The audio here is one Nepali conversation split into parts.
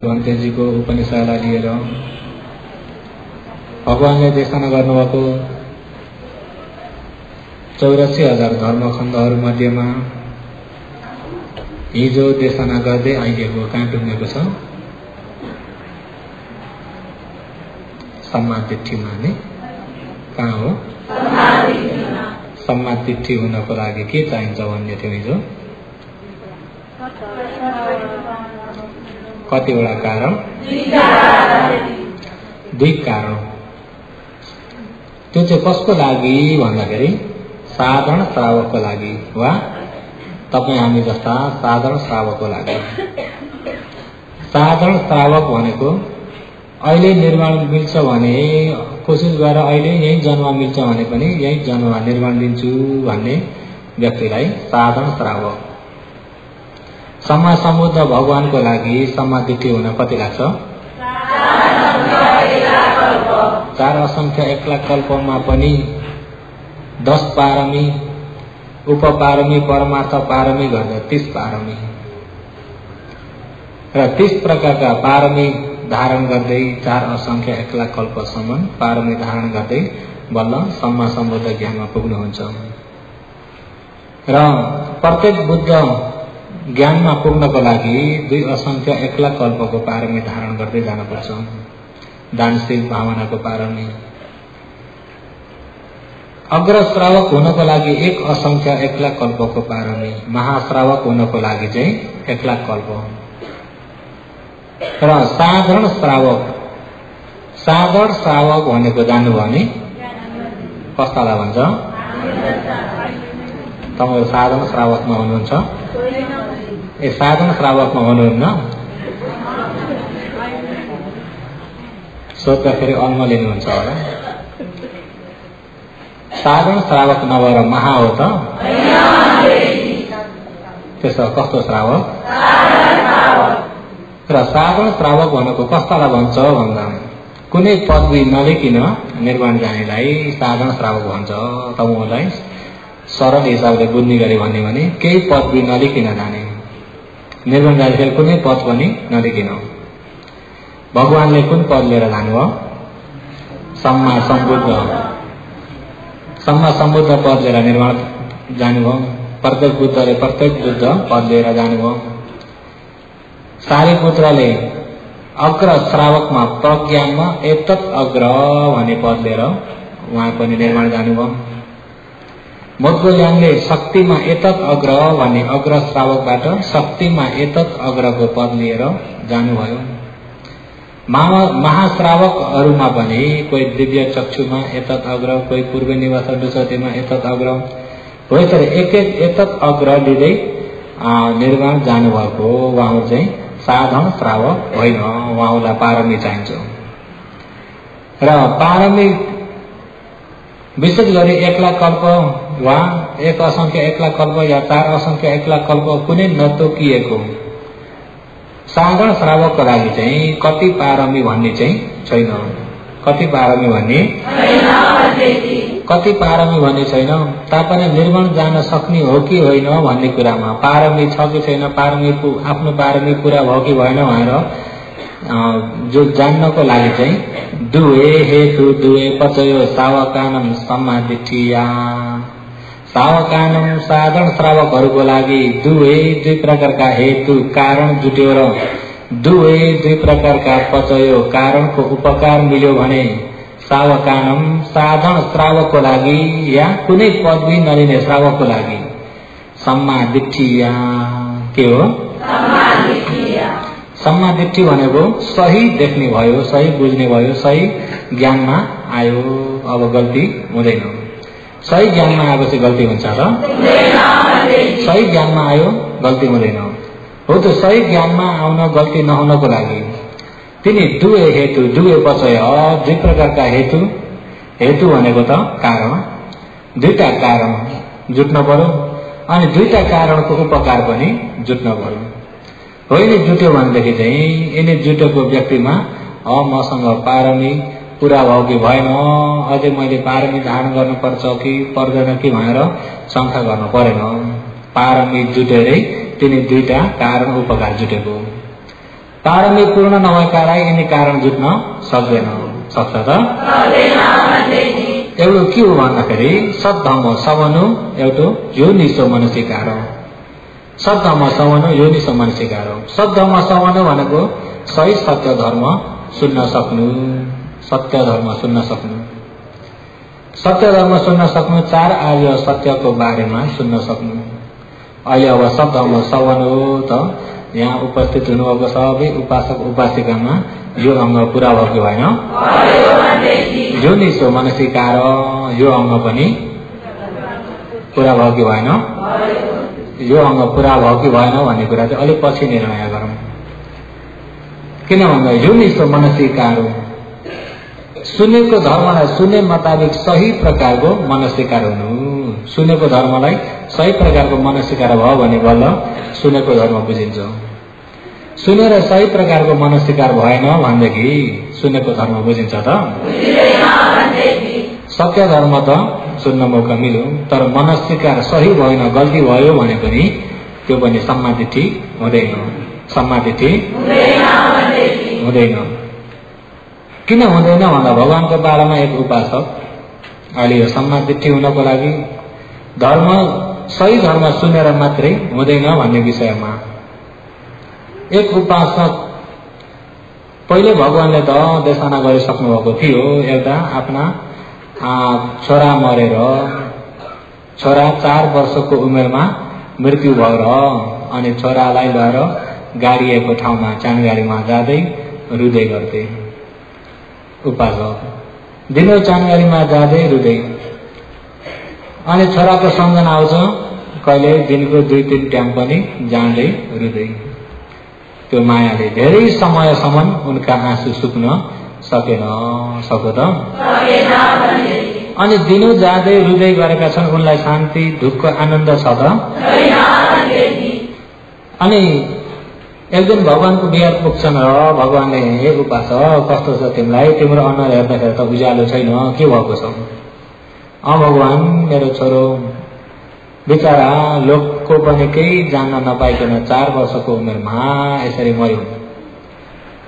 भन्तेजीको उपनिषदलाई लिएर भगवानले देशना गर्नुभएको 84,000 धर्मखण्डहरू मध्येमा हिजो देशना गर्दै आइएको कहाँ टुङ्गेको छ सम्मादिठ्ठीमा नि कहाँ हो सम्मादिठ्ठी हुनको लागि के चाहिन्छ भन्ने थियो हिजो कतिवटा कारण दुई कारण त्यो चाहिँ कसको लागि भन्दाखेरि साधारण श्रावकको लागि वा तपाई हामी जस्ता साधारण श्रावकको लागि। साधारण श्रावक भनेको अहिले निर्माण मिल्छ भने कोसिस गरेर अहिले यही जन्म मिल्छ भने पनि यही जन्म निर्माण दिन्छु भन्ने व्यक्तिलाई साधारण श्रावक। सम्मा सम्बुद्ध भगवानको लागि सम्मादिठ्ठी हुन कति लाग्छ 4 असंख्य 1 लाख कल्पमा पनि 10 पारमी उपपारमी परमार्थ पारमी गर्दा 30 पारमी र 30 प्रकारका पारमी धारण गर्दै 4 असंख्य 1 लाख कल्पसम्म पारमी धारण गर्दै बल्ल सम्मा सम्बुद्ध ज्ञानमा पुग्नुहुन्छ र प्रत्येक बुद्ध ज्ञानमा पुग्नको लागि 2 असंख्य 1 लाख कल्पको पारमी धारण गर्दै जानुपर्छ। दानशील भावनाको पारमी अग्र श्रावक हुनको लागि 1 असंख्य 1 लाख कल्पको पारमी महाश्रावक हुनको लागि चाहिँ 1 लाख कल्प र साधारण श्रावक भनेको जान्नु भने कस्तालाई भन्छ तपाईहरु साधारण श्रावकमा हुनुहुन्छ ए साधारण श्रावकमा हुनुहुन्न सोध्दाखेरि अन्न लिनुहुन्छ होला साधारण श्रावक नभएर महा हो त त्यसो कस्तो श्रावक र साधारण श्रावक भनेको कस्तालाई भन्छ भन्दा कुनै पदवी नलिकन निर्माण जानेलाई साधारण श्रावक भन्छ। तपाईलाई सरल हिसाबले बुझ्ने गरी भन्ने भने केही पदवी नलिकन जाने निर्माण जाने कुनै पद पनि नलिकन भगवानले कुन पद लिएर जानुभयो सम्मा सम्बुद्ध पद लिएर निर्माण जानुभयो। प्रत्येक बुद्धले प्रत्येक बुद्ध पद लिएर जानुभयो। सारीपुत्रले अग्र श्रावकमा प्रज्ञानमा एतत् अग्र भन्ने पद लिएर उहाँ पनि निर्माण जानुभयो। मोद्गल्याङले शक्तिमा एतत् अग्र भन्ने अग्र श्रावकबाट शक्तिमा एतत् अग्रको पद लिएर जानुभयो। महाश्रावकहरूमा पनि कोही दिव्य चक्षुमा एतत् अग्र कोही पूर्व निवास दुसतीमा एतत् अग्र हो तर एक एतत् अग्र लिँदै निर्माण जानुभएको उहाँ चाहिँ साधारण श्रावक होइन। उहाँलाई पारमी चाहिन्छ र पारमी विशेष गरी 1 लाख कल्प वा 1 असंख्य 1 लाख कल्प या 4 असंख्य 1 लाख कल्प कुनै नतोकिएको साधारण श्रावकको लागि चाहिँ कति पारमी भन्ने चाहिँ छैन। कति पारमी भन्ने छैन तापनि निर्माण जान सक्ने हो कि होइन भन्ने कुरामा पारमी छ कि छैन आफ्नो पारमी पूरा भयो कि भएन भनेर जो जान्नको लागि चाहिँ दुए हेतु दुए पचयो सावकानम सम्मादिठ्ठीया सावकानम साधारण श्रावकहरूको लागि दुई प्रकारका हेतु कारण जुट्यो र दुई प्रकारका पचयो कारणको उपकार मिल्यो भने सावकानम साधारण श्रावकको लागि या कुनै पदवी नलिने श्रावकको लागि सम्मादिठ्ठीया के हो सम्मादिठ्ठी भनेको सही देख्ने भयो सही बुझ्ने भयो सही ज्ञानमा आयो। अब गल्ती हुँदैन। सही ज्ञानमा आएपछि गल्ती हुन्छ र सही ज्ञानमा आयो गल्ती हुँदैन हो त सही ज्ञानमा आउन गल्ती नहुनको लागि तिनी दुए हेतु दुए पचय 2 प्रकारका हेतु भनेको त कारण 2टा कारण जुट्न पर्यो अनि 2टा कारणको उपकार पनि जुट्न पर्यो। होइन जुट्यो भनेदेखि चाहिँ यिनी जुटेको व्यक्तिमा मसँग पारमी पूरा भयो कि भएन अझै मैले पारमी धारण गर्नुपर्छ कि पर्दैन कि भनेर शङ्का गर्न परेन। पारमी जुटेरै तिनी 2टा कारण उपकार जुटेको पारमी पूर्ण नभएकालाई यिनी कारण जुट्न सक्दैन। सक्छ त? एउटा के हो भन्दाखेरि सद्धर्म सवनु एउटा यो निसो मनसिकार हो। सद्धर्म सवनु यो निसो मनसिकार हो। सद्धर्म सवनु भनेको सही सत्य धर्म सुन्न सक्नु, सत्य धर्म सुन्न सक्नु, सत्य धर्म सुन्न सक्नु, चार आर्य सत्यको बारेमा सुन्न सक्नु। अहिले अब सद्धर्म सवनु त यहाँ उपस्थित हुनुभएको सबै उपासक उपासिकामा यो अङ्ग पूरा भयो कि भएन? यो निसो मनसिकार यो अङ्ग पनि पूरा भयो कि भएन? यो अङ्ग पूरा भयो कि भएन भन्ने कुरा चाहिँ अलिक पछि निर्णय गरौँ। किन भन्दा यो निसो मनसिकार सुनेको धर्मलाई सुने मुताबिक सही प्रकारको मनस्वीकार हुनु। सुनेको धर्मलाई सही प्रकारको मनस्वीकार भयो भने बल्ल सुनेको धर्म बुझिन्छ। सुनेर सही प्रकारको मनस्वीकार भएन भनेदेखि सुनेको धर्म बुझिन्छ त? सत्य धर्म त सुन्न मौका मिल्यो, तर मनस्वीकार सही भएन, गल्ती भयो भने पनि त्यो पनि सम्मादिठी हुँदैन। सम्मादिठी हुँदैन। किन हुँदैन भन्दा भगवानको पालामा एक उपासक अहिले यो सम्मादिठी हुनको लागि धर्म सही धर्म सुनेर मात्रै हुँदैन भन्ने विषयमा एक उपासक पहिले भगवानले त देशना गरिसक्नु भएको थियो। एउटा आफ्ना छोरा मरेर छोरा 4 वर्षको उमेरमा मृत्यु भएर अनि छोरालाई लिएर गाडिएको ठाउँमा चान गाडीमा जाँदै रुँदै गर्थे। उपासक दिनौ चान गाडीमा जाँदै रुँदै अनि छोराको सम्झना आउँछ, कहिले दिनको 2-3 टाइम पनि जाँदै रुँदै। त्यो मायाले धेरै समयसम्म उनका आँसु सुक्न सकेन। सक्यो त? अनि दिनौ जाँदै रुँदै गरेका छन्। उनलाई शान्ति ढुक्क आनन्द छ त? अनि एक दिन भगवानको बिहार पुग्छन् र भगवानले हे उपासक कस्तो छ तिमीलाई, तिम्रो अनुहार हेर्दाखेरि त उज्यालो छैन, के भएको छ? भगवान मेरो छोरो बिचारा लोकको पनि केही जान्न नपाइकन 4 वर्षको उमेरमा यसरी मर्यो।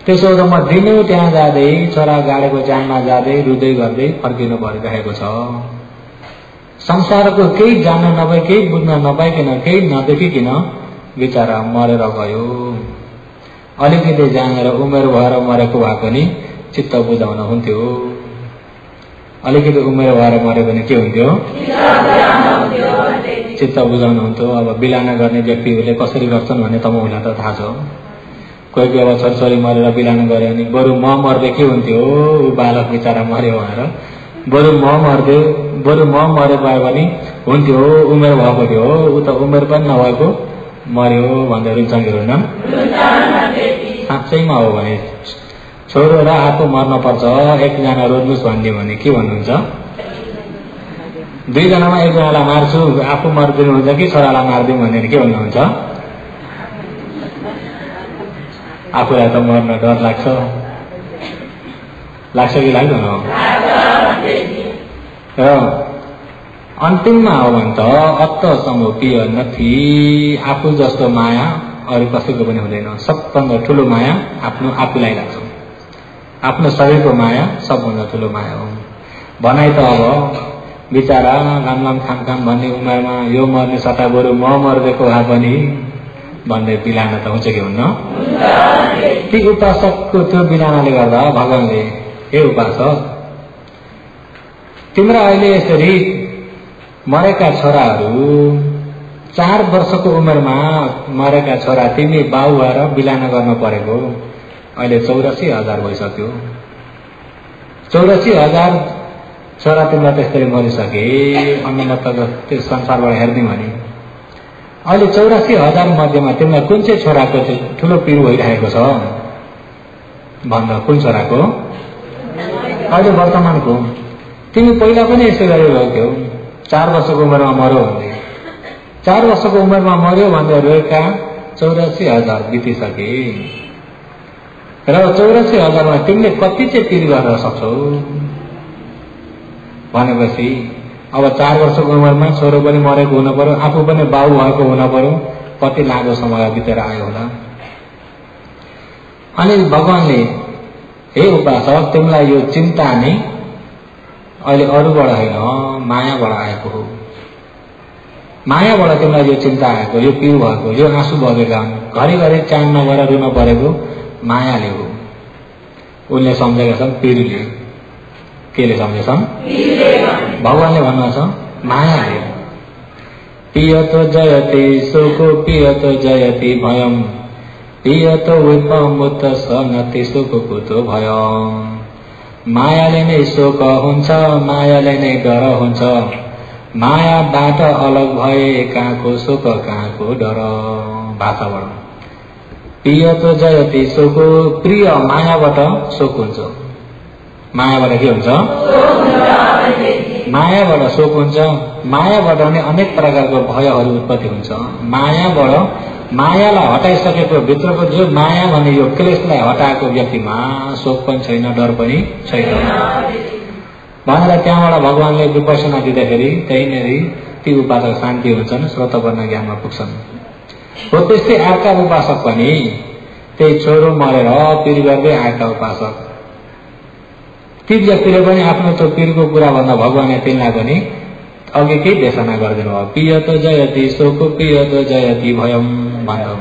त्यसो त म दिनौ त्यहाँ जाँदै छोरा गाडेको जानमा जाँदै रुँदै गर्दै फर्किनु परिरहेको छ। संसारको केही जान्न नपाइ, केही बुझ्न नपाइकन, केही नदेखिकन बिचारा मरेर गयो। अलिकति जानेर उमेर भएर मरेको भए पनि चित्त बुझाउन हुन्थ्यो। अलिकति उमेर भएर मरे पनि के हुन्थ्यो? चित्त बुझाउनु हुन्थ्यो। अब बिलाना गर्ने व्यक्तिहरूले कसरी गर्छन् भन्ने तपाईँहरूलाई त थाहा छ। कोही कोही अब छोरछोरी मरेर बिलाना गऱ्यो भने बरु म मर्दै के हुन्थ्यो, बालक बिचारा मर्यो भनेर बरु म मरे पायो भने हुन्थ्यो, उमेर भएको थियो, ऊ त उमेर पनि नभएको मर्यो भनेर रुन्छन् कि रुन्न? साँच्चैमा हो भने छोरो र आफू मर्न पर्छ, एकजना रोज्नुहोस् भन्ने भने के भन्नुहुन्छ? 2 जनामा 1 जनालाई मार्छु, आफू मरिदिनु हुन्छ कि छोरालाई मारिदिउँ भनेर के भन्नुहुन्छ? आफूलाई त मर्न डर लाग्छ कि लाग्दैन? र अन्तिममा हो भने त अत्त समोपिय नथी, आफू जस्तो माया अरू कसैको पनि हुँदैन। सबभन्दा ठुलो माया आफूलाई लाग्छ। आफ्नो शरीरको माया सबभन्दा ठुलो माया हो। भनाइ त अब बिचारा लाम खाम भन्ने उमेरमा यो मर्ने सट्टा बरु म मर्देको भए पनि भन्ने बिलाना त हुन्छ कि हुन्न? ती उपासकको त्यो बिलानाले गर्दा भगवानले हे उपासक तिम्रो अहिले यसरी मरेका छोराहरू 4 वर्षको उमेरमा मरेका छोरा तिमी बाउ भएर बिलाना गर्न परेको अहिले 84,000 भइसक्यो। 84,000 छोरा तिमीलाई त्यसरी मरिसके। अनि म त त्यो संसारबाट हेर्दिउँ भने अहिले 84,000 मध्येमा तिमीलाई कुन चाहिँ छोराको ठुलो पिर भइरहेको छ भन्दा कुन छोराको? अहिले वर्तमानको। तिमी पहिला पनि यसो गरिरहेको 4 वर्षको उमेरमा मर्यो भन्दै 4 वर्षको उमेरमा मर्यो भन्दै रोएका 84,000 बितिसके। र 84,000मा तिमीले कति चाहिँ पिर गर्न सक्छौ भनेपछि अब 4 वर्षको उमेरमा छोरो पनि मरेको हुन पर्यो, आफू पनि बाउ भएको हुन पर्यो, कति लामो समय बितेर आयो होला। अनि भगवानले हे उपासक तिमीलाई यो चिन्ता नै अहिले अरूबाट होइन मायाबाट आएको हो। मायाबाट तिमीलाई यो चिन्ता आएको, यो पिउ भएको, यो आँसु बगेका हुन्, घरिघरि चान नभएर रुन परेको मायाले हो। उनले सम्झेका छन् पिरले। केले सम्झेछन्? भगवानले भन्नुहुन्छ मायाले। पियतो जयते सुखो पियतो जयति भयम पियतो विपमुत सनति सुख कुतो भयम। मायाले नै शोक हुन्छ, मायाले नै डर हुन्छ, मायाबाट अलग भए कहाँको सुख कहाँको डर। भाषाबाट पियतो जयति सुख, प्रिय मायाबाट सुख हुन्छ। मायाबाट के हुन्छ? मायाबाट शोक हुन्छ। मायाबाट नै अनेक प्रकारको भयहरू उत्पत्ति हुन्छ। मायाबाट मायालाई हटाइसकेको भित्रको जो माया भन्ने यो क्लेशलाई हटाएको व्यक्तिमा शोक पनि छैन, डर पनि छैन भनेर त्यहाँबाट भगवानले विपसना दिँदाखेरि त्यहीँनिर ती उपासक शान्ति हुन्छन्, श्रोतवर्ण ज्ञानमा पुग्छन्। हो त्यस्तै अर्का उपासक पनि त्यही छोरो मरेर पीर गर्दै आएका उपासक, ती व्यक्तिले पनि आफ्नो त्यो पीरको कुरा भन्दा भगवानले तिनलाई पनि अघिकै देशना गरिदिनु भयो। पियतो जयति शोक पियतो जयति भयम भन्दा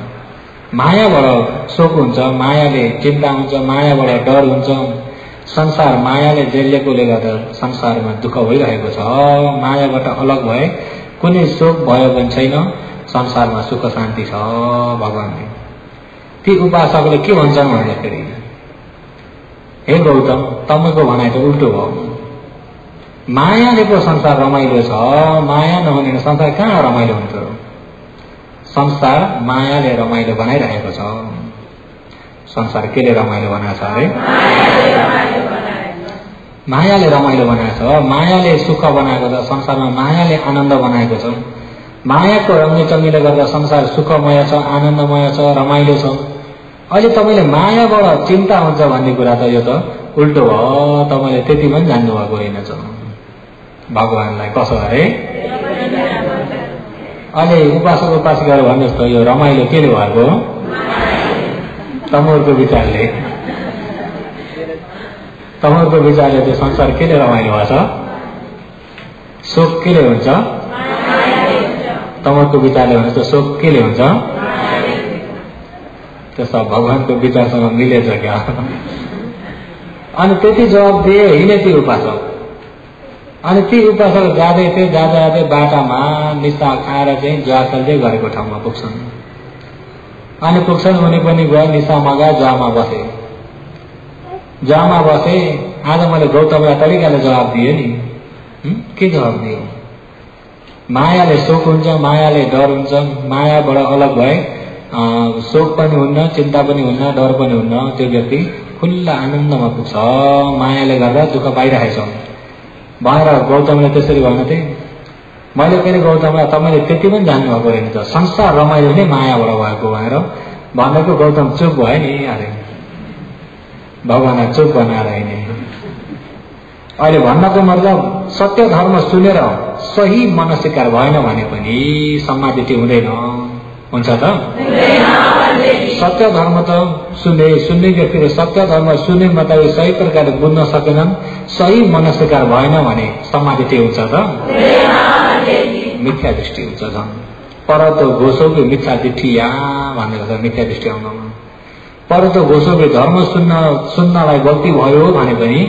मायाबाट शोक हुन्छ, मायाले चिन्ता हुन्छ, मायाबाट डर हुन्छ। संसार मायाले जेलेकोले गर्दा संसारमा दुःख भइरहेको छ। मायाबाट अलग भए कुनै शोक भयो पनि छैन, संसारमा सुख शान्ति छ। भगवानले ती उपासकले के भन्छन् भन्दाखेरि हे गौतम तपाईँको भनाइ त उल्टो भयो। मायाले पो संसार रमाइलो छ, माया नहुने संसार कहाँ रमाइलो हुन्छ? संसार मायाले रमाइलो बनाइरहेको छ। संसार केले रमाइलो बनाएको छ अरे? मायाले रमाइलो बनाएको छ। मायाले सुख बनाएको छ, संसारमा मायाले आनन्द बनाएको छ। मायाको रङ्गीचङ्गीले गर्दा संसार सुखमय छ, आनन्दमय छ, रमाइलो छ। अहिले तपाईँले मायाबाट चिन्ता हुन्छ भन्ने कुरा त यो त उल्टो भयो। तपाईँले त्यति पनि जान्नु भएको रहेनछ भगवानलाई। कसो अरे? अहिले उपासक उपासिकाहरू भन्नुहोस् त यो रमाइलो केले भएको? तमोरको विचारले। तमोरको विचारले त्यो संसार केले रमाइलो भएको छ? शोक केले हुन्छ? तमोरको विचारले भन्नुहोस् त शोक केले हुन्छ? त्यो सब भगवानको विचारसँग मिलेछ क्या? अनि त्यति जवाब दिए हिँडे ती उपासक। अनि ती उपासक जाँदै थिए, जाँदा जाँदै बाटामा निशा खाएर चाहिँ जुवा खेल्दै गरेको ठाउँमा पुग्छन्। अनि पुग्छन्, उनी पनि गए निशा मगा जुवामा बसे। जुवामा बसे। आज मैले गौतमलाई तरिकाले जवाब दिएँ नि। के जवाब दिएँ? मायाले शोक हुन्छ, मायाले डर हुन्छ। मायाबाट अलग भए शोक पनि हुन्न, चिन्ता पनि हुन्न, डर पनि हुन्न। त्यो व्यक्ति खुल्ला आनन्दमा पुग्छ। मायाले गर्दा दुःख पाइरहेछ भनेर गौतमले त्यसरी भन्थे। मैले पनि गौतमलाई तपाईँले त्यति पनि जान्नुभएको रहेछ, संसार रमाइलो नै मायाबाट भएको भनेर भनेको। गौतम चुप भयो नि अरे, भगवानलाई चुप बनाएर हिँडे। अहिले भन्नको मतलब सत्य धर्म सुनेर सही मनस्वीकार भएन भने पनि समाधिटी हुँदैन। हुन्छ त? सत्य धर्म त सुन्ने व्यक्तिले सत्य धर्म सुने मतलब सही प्रकारले बुझ्न सकेनन्, सही मनस्वीकार भएन भने समाधिटी हुन्छ त? मिथ्या दृष्टि हुन्छ। झन् परतो घोषोको मिथ्या दृष्टि या भनेको छ। मिथ्या दृष्टि आउनमा परतो घोषोको धर्म सुन्नलाई गल्ती भयो भने पनि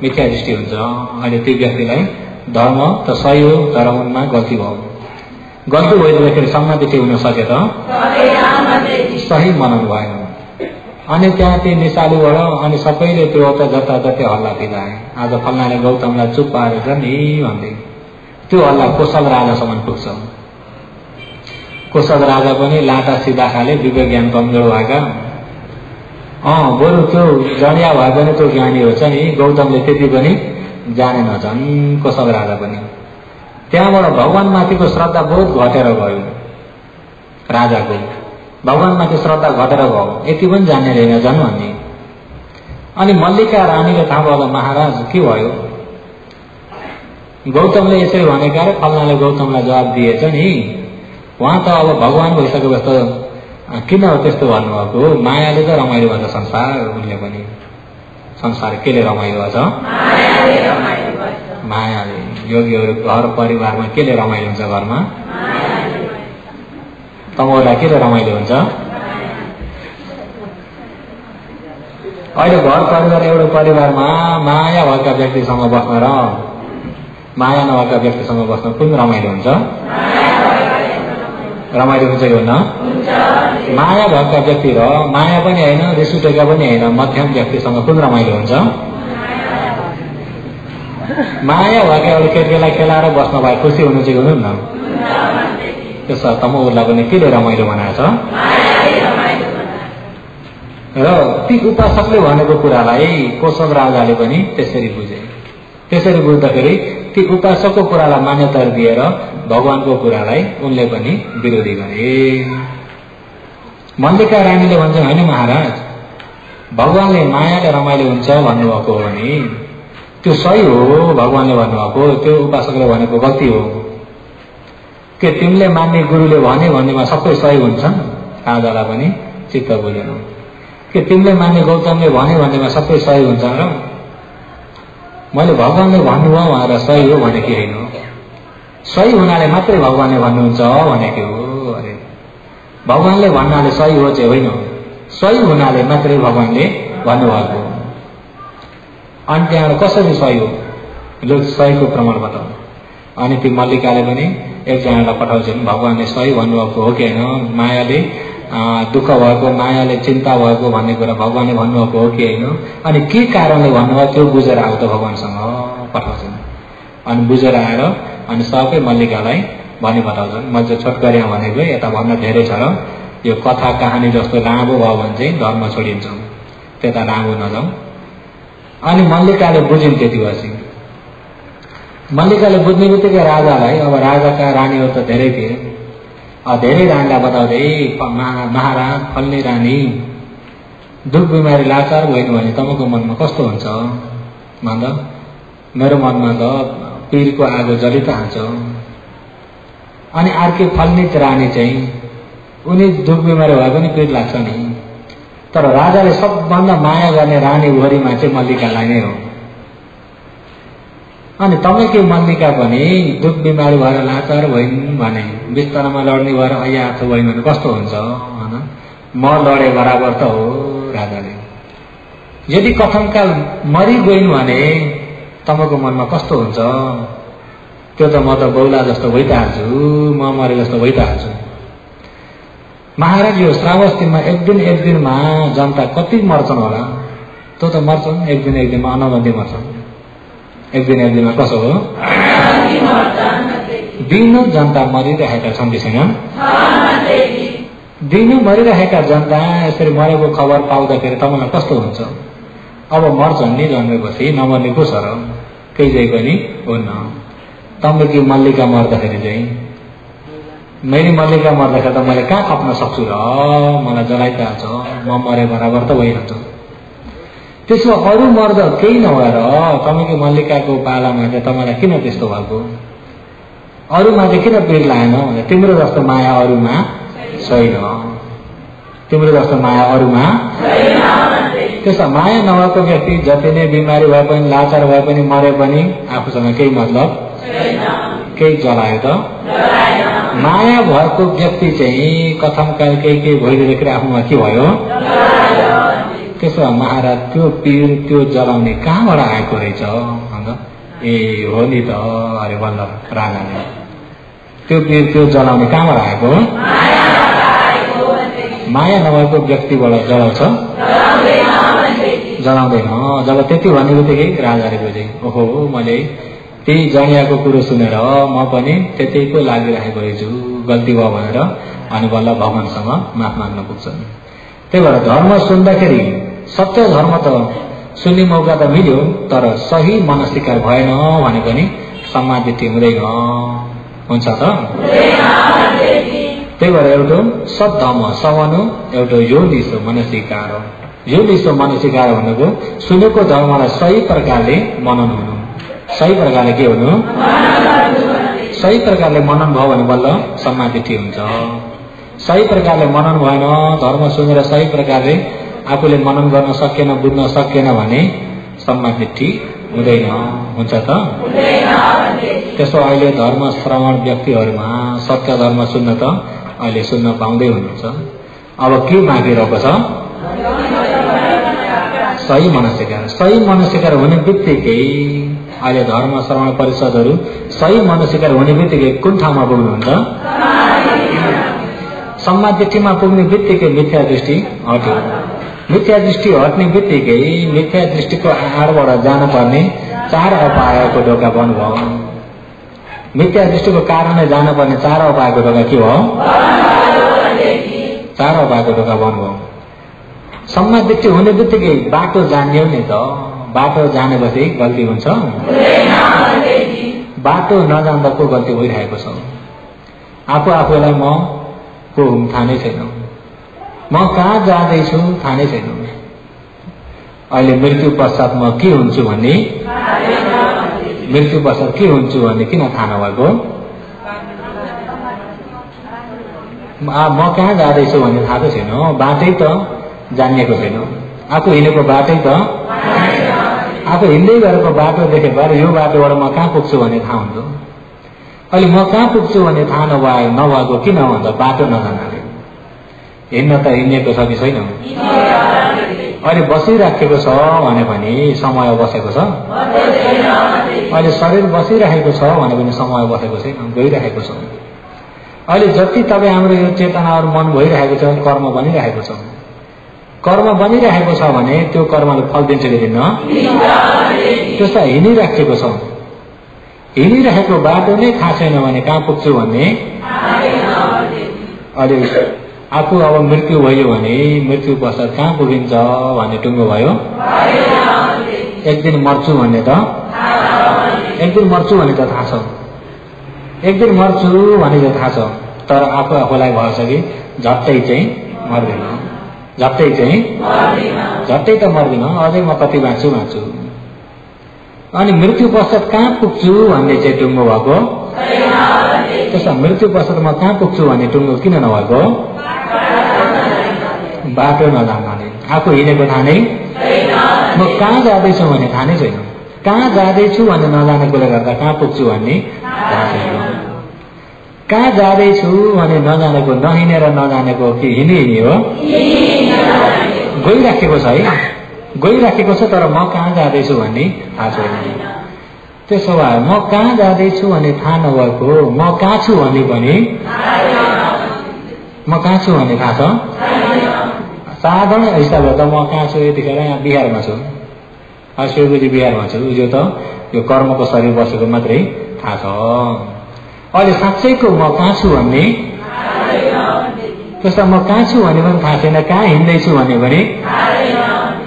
मिथ्या दृष्टि हुन्छ। अहिले त्यो व्यक्तिलाई धर्म त सही हो तर उनमा गल्ती भयो। गल्ती भइदिँदाखेरि समाधिटी हुन सके त? सही मनन भएन। अनि त्यहाँ त्यो निशालुबाट अनि सबैले त्यो त जताततै हल्ला फिजाए। आज फल्नाले गौतमलाई चुप पारेछ नि भन्दै त्यो हल्ला कोशल राजासम्म पुग्छ। कोशल राजा पनि लाटा सिधा खाले, विवेक ज्ञान कमजोर भएका। बरु त्यो जडिया भए पनि त्यो ज्ञानी हुन्छ नि। गौतमले त्यति पनि जानेन झन् कोशल राजा पनि। त्यहाँबाट भगवानमाथिको श्रद्धा बहुत घटेर गयो राजाको। भगवानमाथि श्रद्धा घटेर गयो, यति पनि जान्ने रहेन झन् भन्ने। अनि मल्लिका रानीले थाहा भयो महाराज के भयो, गौतमले यसरी भनेका र फल्नाले गौतमलाई जवाब दिएछ नि। उहाँ त अब भगवान भइसकेपछि त किन हो त्यस्तो भन्नुभएको? मायाले त रमाइलो भन्छ संसार। उनले पनि संसार केले रमाइलो भन्छ? मायाले। योगीहरू घर परिवारमा केले रमाइलो हुन्छ? घरमा तमोलाई केले रमाइलो हुन्छ? अहिले घर परिवार एउटा परिवारमा माया भएका व्यक्तिसँग बस्न र माया नभएका व्यक्तिसँग बस्न कुन रमाइलो हुन्छ? रमाइलो हुन्छ कि हुन्न? माया भएका व्यक्ति र माया पनि होइन रिस उठेका पनि होइन मध्यम व्यक्तिसँग कुन रमाइलो हुन्छ? माया भएका एउटा केटीलाई खेलाएर बस्न भए खुसी हुनु चाहिँ हुनुहुन्न? त्यसो तमोलाई पनि केले रमाइलो बनाएको छ? र ती उपासकले भनेको कुरालाई कोशल राजाले पनि त्यसरी बुझे। त्यसरी बुझ्दाखेरि ती उपासकको कुरालाई मान्यता दिएर भगवानको कुरालाई उनले पनि विरोधी गरे। मल्लिका रानीले भन्छन् होइन महाराज, भगवानले मायाले रमाइलो हुन्छ भन्नुभएको हो भने त्यो सही हो, भगवानले भन्नुभएको त्यो उपासकले भनेको गल्ती हो। के तिमीले मान्ने गुरुले भन्नेमा सबै सही हुन्छन्? राजालाई पनि चित्त बुझेन। के तिमीले मान्ने गौतमले भन्नेमा सबै सही हुन्छ र? मैले भगवानले भन्नुभयो भनेर सही हो भनेको होइन, सही हुनाले मात्रै भगवानले भन्नुहुन्छ भनेको हो। अरे भगवानले भन्नाले सही हो चाहिँ होइन, सही हुनाले मात्रै भगवानले भन्नुभएको। अनि त्यहाँबाट कसरी सही हो? लु सहीको प्रमाण बताऊ। अनि ती मल्लिकाले पनि एकजनालाई पठाउँछन्, भगवानले सही भन्नुभएको हो कि होइन, मायाले दुःख भएको, मायाले चिन्ता भएको भन्ने कुरा भगवानले भन्नुभएको हो कि होइन, अनि के कारणले भन्नुभयो त्यो बुझेर आऊ त भगवानसँग पठाउँछन्। अनि बुझेर आएर अनि सबै मल्लिकालाई भनी पठाउँछन्। मैले चाहिँ छोटकरीमा भनेको यता भन्न धेरै छ र यो कथा कहानी जस्तो लामो भयो भने चाहिँ धर्म छोडिन्छ, त्यता लामो नजाउँ। अनि मल्लिकाले बुझिन्। त्यति भएपछि मल्लिकाले बुझ्ने बित्तिकै राजालाई, अब राजाका रानीहरू त धेरै थिए, धेरै रानीलाई बताउँदै महाराज फल्ने रानी दुख बिमारी लाचार भएन भने तपाईँको मनमा कस्तो हुन्छ भन्दा मेरो मनमा त पीरको आगो जलिरहन्छ। अनि अर्की फल्ने रानी चाहिँ उनी दुख बिमारी भए पनि पीर लाग्छ नि, तर राजाले सबभन्दा माया गर्ने रानी भरिमा चाहिँ मल्लिकालाई नै हो। अनि तपाईँकै मल्लिका पनि दुख बिमारी भएर लाचार भइन् भने, बिस्तारामा लड्ने भएर अयार्थ भइन् भने कस्तो हुन्छ होइन? म लडे बराबर त हो राजाले। यदि कथमकाल मरिगइन् भने तपाईँको मनमा कस्तो हुन्छ? त्यो त म त बौला जस्तो भइहाल्छु, म मरे जस्तो भइहाल्छु। महाराज यो श्रावस्तीमा एक दिनमा जनता कति मर्छन् होला? त्यो त मर्छन् एक दिनमा अनबन्दी मर्छन्। एक दिनमा कसो हो? दिनौ जनता मरिरहेका छन् कि छैनन्? दिनौ मरिरहेका जनता यसरी मरेको खबर पाउँदाखेरि तपाईँलाई कस्तो हुन्छ? अब मर्छन् नि जन्मेपछि, नमर्ने को छ र? केही चाहिँ पनि हुन्न। तपाईँकी मल्लिका मर्दाखेरि चाहिँ, मेरो मल्लिका मर्दाखेरि त मैले कहाँ खप्न सक्छु र? मलाई जलाइरहेछ, म मरे बराबर त भइहाल्छ। त्यसो अरू मर्द केही नभएर तपाईँको मल्लिकाको पालामा चाहिँ तपाईँलाई किन त्यस्तो भएको? अरूमा चाहिँ किन पीर लागेन भने तिम्रो जस्तो माया अरूमा छैन, तिम्रो जस्तो माया अरूमा छैन। त्यसो माया नभएको व्यक्ति जति नै बिमारी भए पनि, लाचार भए पनि, मरे पनि आफूसँग केही मतलब छैन, केही जलायो त माया भएको व्यक्ति चाहिँ कथमकाल केही भइदिँदाखेरि आफूमा के भयो? त्यसो महाराज त्यो पीर त्यो जलाउने कहाँबाट आएको रहेछ भन्दा ए हो नि त। अरे बल्ल राजाले त्यो पीर त्यो जलाउने कहाँबाट आएको? माया नभएको व्यक्तिबाट जलाउँछ? जलाउँदैन। जब त्यति भन्ने बित्तिकै राजाले बुझे, ओहो मैले त्यही जनियाको कुरो सुनेर म पनि त्यतिको लागिरहेको रहेछु, गल्ती भयो भनेर अनि बल्ल भगवानसँग माफ माग्न पुग्छन्। त्यही भएर धर्म सुन्दाखेरि सत्य धर्म त सुन्ने मौका त मिल्यो, तर सही मनस्वीकार भएन भने पनि समाधिति हुँदैन, हुन्छ त? त्यही भएर एउटा सद्धर्म सवनु, एउटा यो लिसो मनस्वीकार हो। यो लिसो मनस्वीकार भनेको सुनेको धर्मलाई सही प्रकारले मनन हुनु। सही प्रकारले के हुनु? सही प्रकारले मनन भयो भने बल्ल समाधिति हुन्छ। सही प्रकारले मनन भएन, धर्म सुनेर सही प्रकारले आफूले मनन गर्न सकेन, बुझ्न सकेन भने सम्मादिठी हुँदैन। हुन्छ त? त्यसो अहिले धर्म श्रवण व्यक्तिहरूमा सत्य धर्म सुन्न त अहिले सुन्न पाउँदै हुनुहुन्छ। अब के मागिरहेको छ? सही मनस्यकार। सही मनस्यकार हुने बित्तिकै अहिले धर्म श्रवण परिषदहरू सही मनस्यकार हुने बित्तिकै कुन ठाउँमा पुग्नुहुन्छ? सम्मादिठीमा पुग्ने बित्तिकै मिथ्या दृष्टि हट्यो। मिथ्या दृष्टि हट्ने बित्तिकै मिथ्या दृष्टिको आडबाट जानुपर्ने 4 उपायको ढोका बन्द भयो। मिथ्या दृष्टिको कारणले जानुपर्ने 4 उपायको ढोका के हो? 4 उपायको ढोका बन्द भयो। सम्मादिठी हुने बित्तिकै बाटो जान्यो नि त। बाटो जानेपछि गल्ती हुन्छ? बाटो नजान्दा को गल्ती भइरहेको छ? आफूलाई म को हुँ थाहा नै छैन, म कहाँ जाँदैछु थाहा नै छैन। अहिले मृत्यु पश्चात म के हुन्छु भन्ने, मृत्यु पश्चात के हुन्छु भन्ने किन थाहा नभएको? म कहाँ जाँदैछु भन्ने थाहा त छैन, बाटै त जानिएको छैन। आफू हिँडेको बाटै त, आफू हिँड्दै गरेको बाटो देखे भएर यो बाटोबाट म कहाँ पुग्छु भन्ने थाहा हुन्छ। अहिले म कहाँ पुग्छु भन्ने थाहा नभएको किन भन्दा बाटो नजान्नाले। हिँड्न त हिँडेको छ कि छैन? अहिले बसिराखेको छ भने पनि समय बसेको छ। अहिले शरीर बसिरहेको छ भने पनि समय बसेको छैन, गइरहेको छ। अहिले जति तपाईँ हाम्रो यो चेतनाहरू मन भइरहेको छ, कर्म बनिरहेको छ। कर्म बनिरहेको छ भने त्यो कर्मले फल दिन्छ कि दिन्न? त्यसलाई हिँडिराखेको छ। हिँडिरहेको बाटो नै थाहा छैन भने कहाँ पुग्छु भन्ने। अहिले आफू अब मृत्यु भयो भने मृत्यु पश्चात कहाँ पुगिन्छ भन्ने टुङ्गो भयो। एक दिन मर्छु भन्ने त, एक दिन मर्छु भन्ने त थाहा छ। एक दिन मर्छु भन्ने त थाहा छ, तर आफूलाई भन्छ कि झट्टै चाहिँ मर्दिन, झट्टै चाहिँ झट्टै त मर्दिन, अझै म कति बाँच्छु। अनि मृत्यु पश्चात कहाँ पुग्छु भन्ने चाहिँ टुङ्गो भएको। त्यसो मृत्यु पश्चात म कहाँ पुग्छु भन्ने टुङ्गो किन नभएको? बाटो नजान्नाले। आफू हिँडेको थाहा नै, म कहाँ जाँदैछु भन्ने थाहा नै छैन। कहाँ जाँदैछु भन्ने नजानेकोले गर्दा कहाँ पुग्छु भन्ने थाहा छैन। कहाँ जाँदैछु भने नजानेको, नहिँडेर नजानेको कि हिँडी हो? गइराखेको छ है, गइराखेको छ, तर म कहाँ जाँदैछु भन्ने थाहा छैन। त्यसो भए म कहाँ जाँदैछु भन्ने थाहा नभएको, म कहाँ छु भन्ने पनि, म कहाँ छु भन्ने थाहा छ? साधारण हिसाबले त म कहाँ छु यतिखेर यहाँ बिहारमा छु, शिवजी बिहारमा छु, जो त यो कर्मको शरीर बसेको मात्रै थाहा छ। अहिले साँच्चैको म कहाँ छु भन्ने, त्यसो म कहाँ छु भन्ने पनि थाहा छैन, कहाँ हिँड्दैछु भन्ने पनि,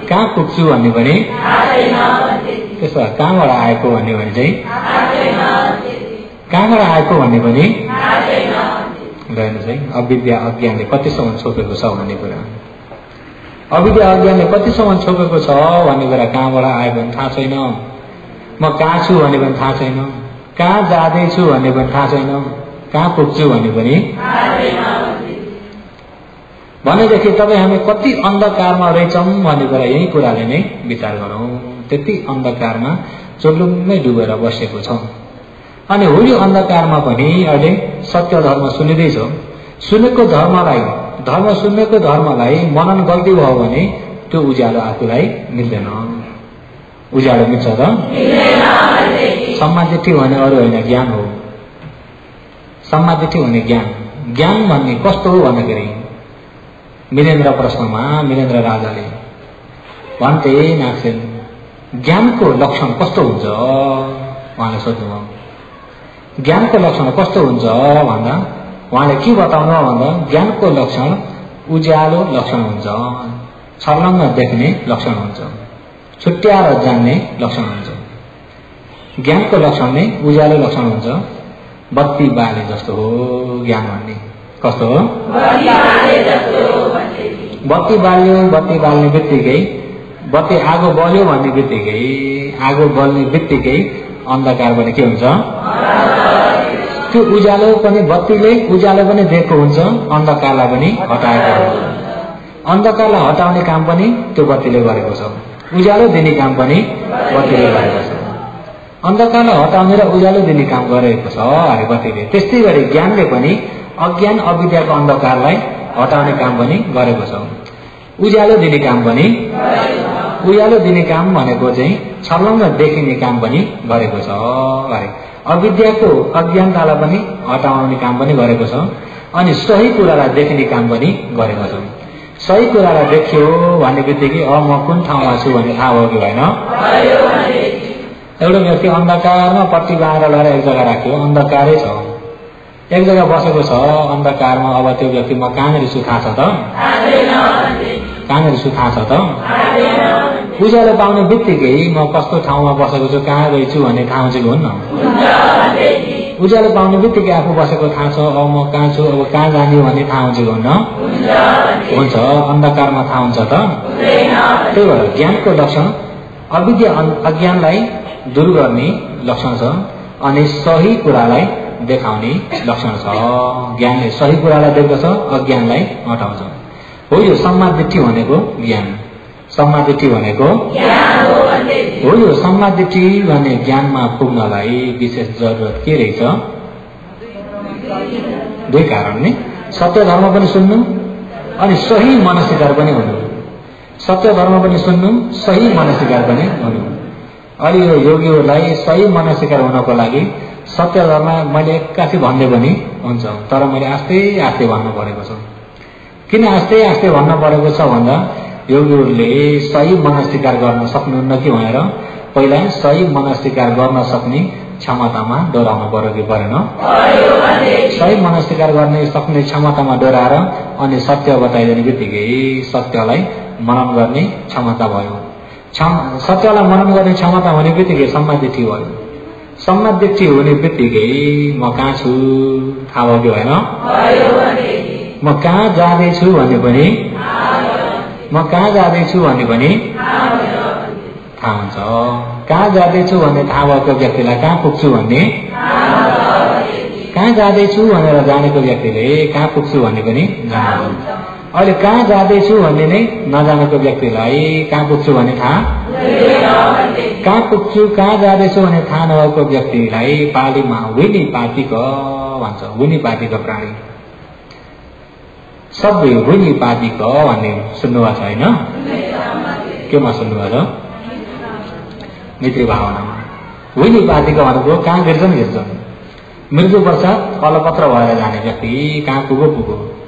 कहाँ पुग्छु भन्ने पनि, त्यसो भए कहाँबाट आएको भन्ने भने चाहिँ, कहाँबाट आएको भन्ने पनि रहेन चाहिँ। अविद्या अज्ञानले कतिसम्म छोपेको छ भन्ने कुरा, अविद्या अज्ञानले कतिसम्म छोपेको छ भन्ने कुरा, कहाँबाट आयो भने थाहा छैन, म कहाँ छु भन्ने पनि थाहा छैन, कहाँ जाँदैछु भन्ने पनि थाहा छैन, कहाँ पुग्छु भन्ने पनि। भनेदेखि तपाईँ हामी कति अन्धकारमा रहेछौँ भन्ने कुरा यही कुराले नै विचार गरौँ। त्यति अन्धकारमा चुर्लुम्मै डुबेर बसेको छ। अनि हो यो अन्धकारमा पनि अहिले सत्य धर्म सुनिँदैछ। सुनेको धर्मलाई, धर्म सुनेको धर्मलाई मनन गल्ती भयो भने त्यो उज्यालो आफूलाई मिल्दैन। उज्यालो मिल्छ त? सम्मादिठी भने अरू होइन, ज्ञान हो। सम्मादिठी भने ज्ञान। ज्ञान भन्ने कस्तो हो भन्दाखेरि वीरेन्द्र प्रश्नमा वीरेन्द्र राजाले भन्थे, नाक्सेन ज्ञानको लक्षण कस्तो हुन्छ उहाँले सोध्नुभयो। ज्ञानको लक्षण कस्तो हुन्छ भन्दा उहाँले के बताउनु भन्दा ज्ञानको लक्षण उज्यालो लक्षण हुन्छ, छर्लङ्ग देख्ने लक्षण हुन्छ, छुट्याएर जान्ने लक्षण हुन्छ। ज्ञानको लक्षण नै उज्यालो लक्षण हुन्छ। बत्ती बाले जस्तो हो ज्ञान भन्ने। कस्तो हो? बत्ती बाल्यो, बत्ती बाल्ने बित्तिकै बत्ती आगो बल्यो भन्ने बित्तिकै, आगो बल्ने बित्तिकै अन्धकार भने के हुन्छ? त्यो उज्यालो पनि बत्तीले उज्यालो पनि दिएको हुन्छ, अन्धकारलाई पनि हटाएको हुन्छ। अन्धकारलाई हटाउने काम पनि त्यो बत्तीले गरेको छ, उज्यालो दिने काम पनि बत्तीले गरेको छ। अन्धकारलाई हटाउने र उज्यालो दिने काम गरेको छ अरे बत्तीले। त्यस्तै गरी ज्ञानले पनि अज्ञान अविद्याको अन्धकारलाई हटाउने काम पनि गरेको छ, उज्यालो दिने काम पनि। उज्यालो दिने काम भनेको चाहिँ छर्लङ्ग देखिने काम पनि गरेको छ अरे। अविद्याको अज्ञानतालाई पनि हटाउने काम पनि गरेको छ, अनि सही कुरालाई देखिने काम पनि गरेको छ। सही कुरालाई देख्यो भन्ने बित्तिकै म कुन ठाउँमा छु भन्ने थाहा भयो कि भएन? एउटा व्यक्ति अन्धकारमा पट्टी बाँधेर लगेर एक जग्गा राख्यो, अन्धकारै छ, एक जग्गा बसेको छ अन्धकारमा। अब त्यो व्यक्ति म कहाँनिर छु थाहा छ त? कहाँनिर छु थाहा छ त? उज्यालो पाउने बित्तिकै म कस्तो ठाउँमा बसेको छु, कहाँ गएछु भन्ने थाहा हुन्छ कि हुन्न? उज्यालो पाउने बित्तिकै आफू बसेको थाहा छ, अब म कहाँ छु, अब कहाँ जाने भन्ने थाहा हुन्छ कि हुन्न? हुन्छ। अन्धकारमा थाहा हुन्छ त? त्यही भएर ज्ञानको लक्षण अविद्या अज्ञानलाई दूर गर्ने लक्षण छ, अनि सही कुरालाई देखाउने लक्षण छ। ज्ञानले सही कुरालाई देख्दछ, अज्ञानलाई हटाउँछ। हो यो सम्मादिट्ठी भनेको ज्ञान। सम्मादिट्ठी भनेको हो यो सम्मादिट्ठी भन्ने ज्ञानमा पुग्नलाई विशेष जरुरत के रहेछ? दुई कारण नि। सत्य धर्म पनि सुन्नु अनि सही मनस्थिकार पनि हुनु। सत्य धर्म पनि सुन्नु, सही मनस्थिकार पनि हुनु। अहिले यो योगीहरूलाई सही मनस्थिकार हुनको लागि सत्य धर्म मैले एक्कासी भन्दै पनि हुन्छ, तर मैले आस्ते आस्ते भन्नु परेको छ। किन आस्ते आस्ते भन्न परेको छ भन्दा योगीहरूले सही मनस्थिकार गर्न सक्नुहुन्न कि भनेर पहिला सही मनस्थिकार गर्न सक्ने क्षमतामा डोराउनु पर्यो कि परेन? सही मनस्थिकार गर्ने सक्ने क्षमतामा डोराएर अनि सत्य बताइदिने बित्तिकै सत्यलाई मनन गर्ने क्षमता भयो। सत्यलाई मनन गर्ने क्षमता हुने बित्तिकै सम्मादिट्ठी भयो। सम्मादिट्ठी हुने बित्तिकै म कहाँ छु थाहा भयो कि भएन? म कहाँ जाँदैछु भन्ने पनि थाहा हुन्छ। कहाँ जाँदैछु भन्ने थाहा भएको व्यक्तिलाई कहाँ पुग्छु भन्ने, कहाँ जाँदैछु भनेर जानेको व्यक्तिले कहाँ पुग्छु भन्ने पनि जान्छ। अहिले कहाँ जाँदैछु भन्ने नै नजानेको व्यक्तिलाई कहाँ पुग्छु भन्ने थाहा, कहाँ पुग्छु कहाँ जाँदैछु भन्ने थाहा नभएको व्यक्तिलाई पालीमा विनी पातिक भन्छ। विनी पातिक प्राणी सबै विनी पातिक भन्ने सुन्नुभएको छ होइन? केमा सुन्नुभएको छ? मित्री भावनामा। विनी पातिक भनेको कहाँ गिर्छन् मृत्यु पश्चात अलपत्र भएर जाने व्यक्ति कहाँ पुगो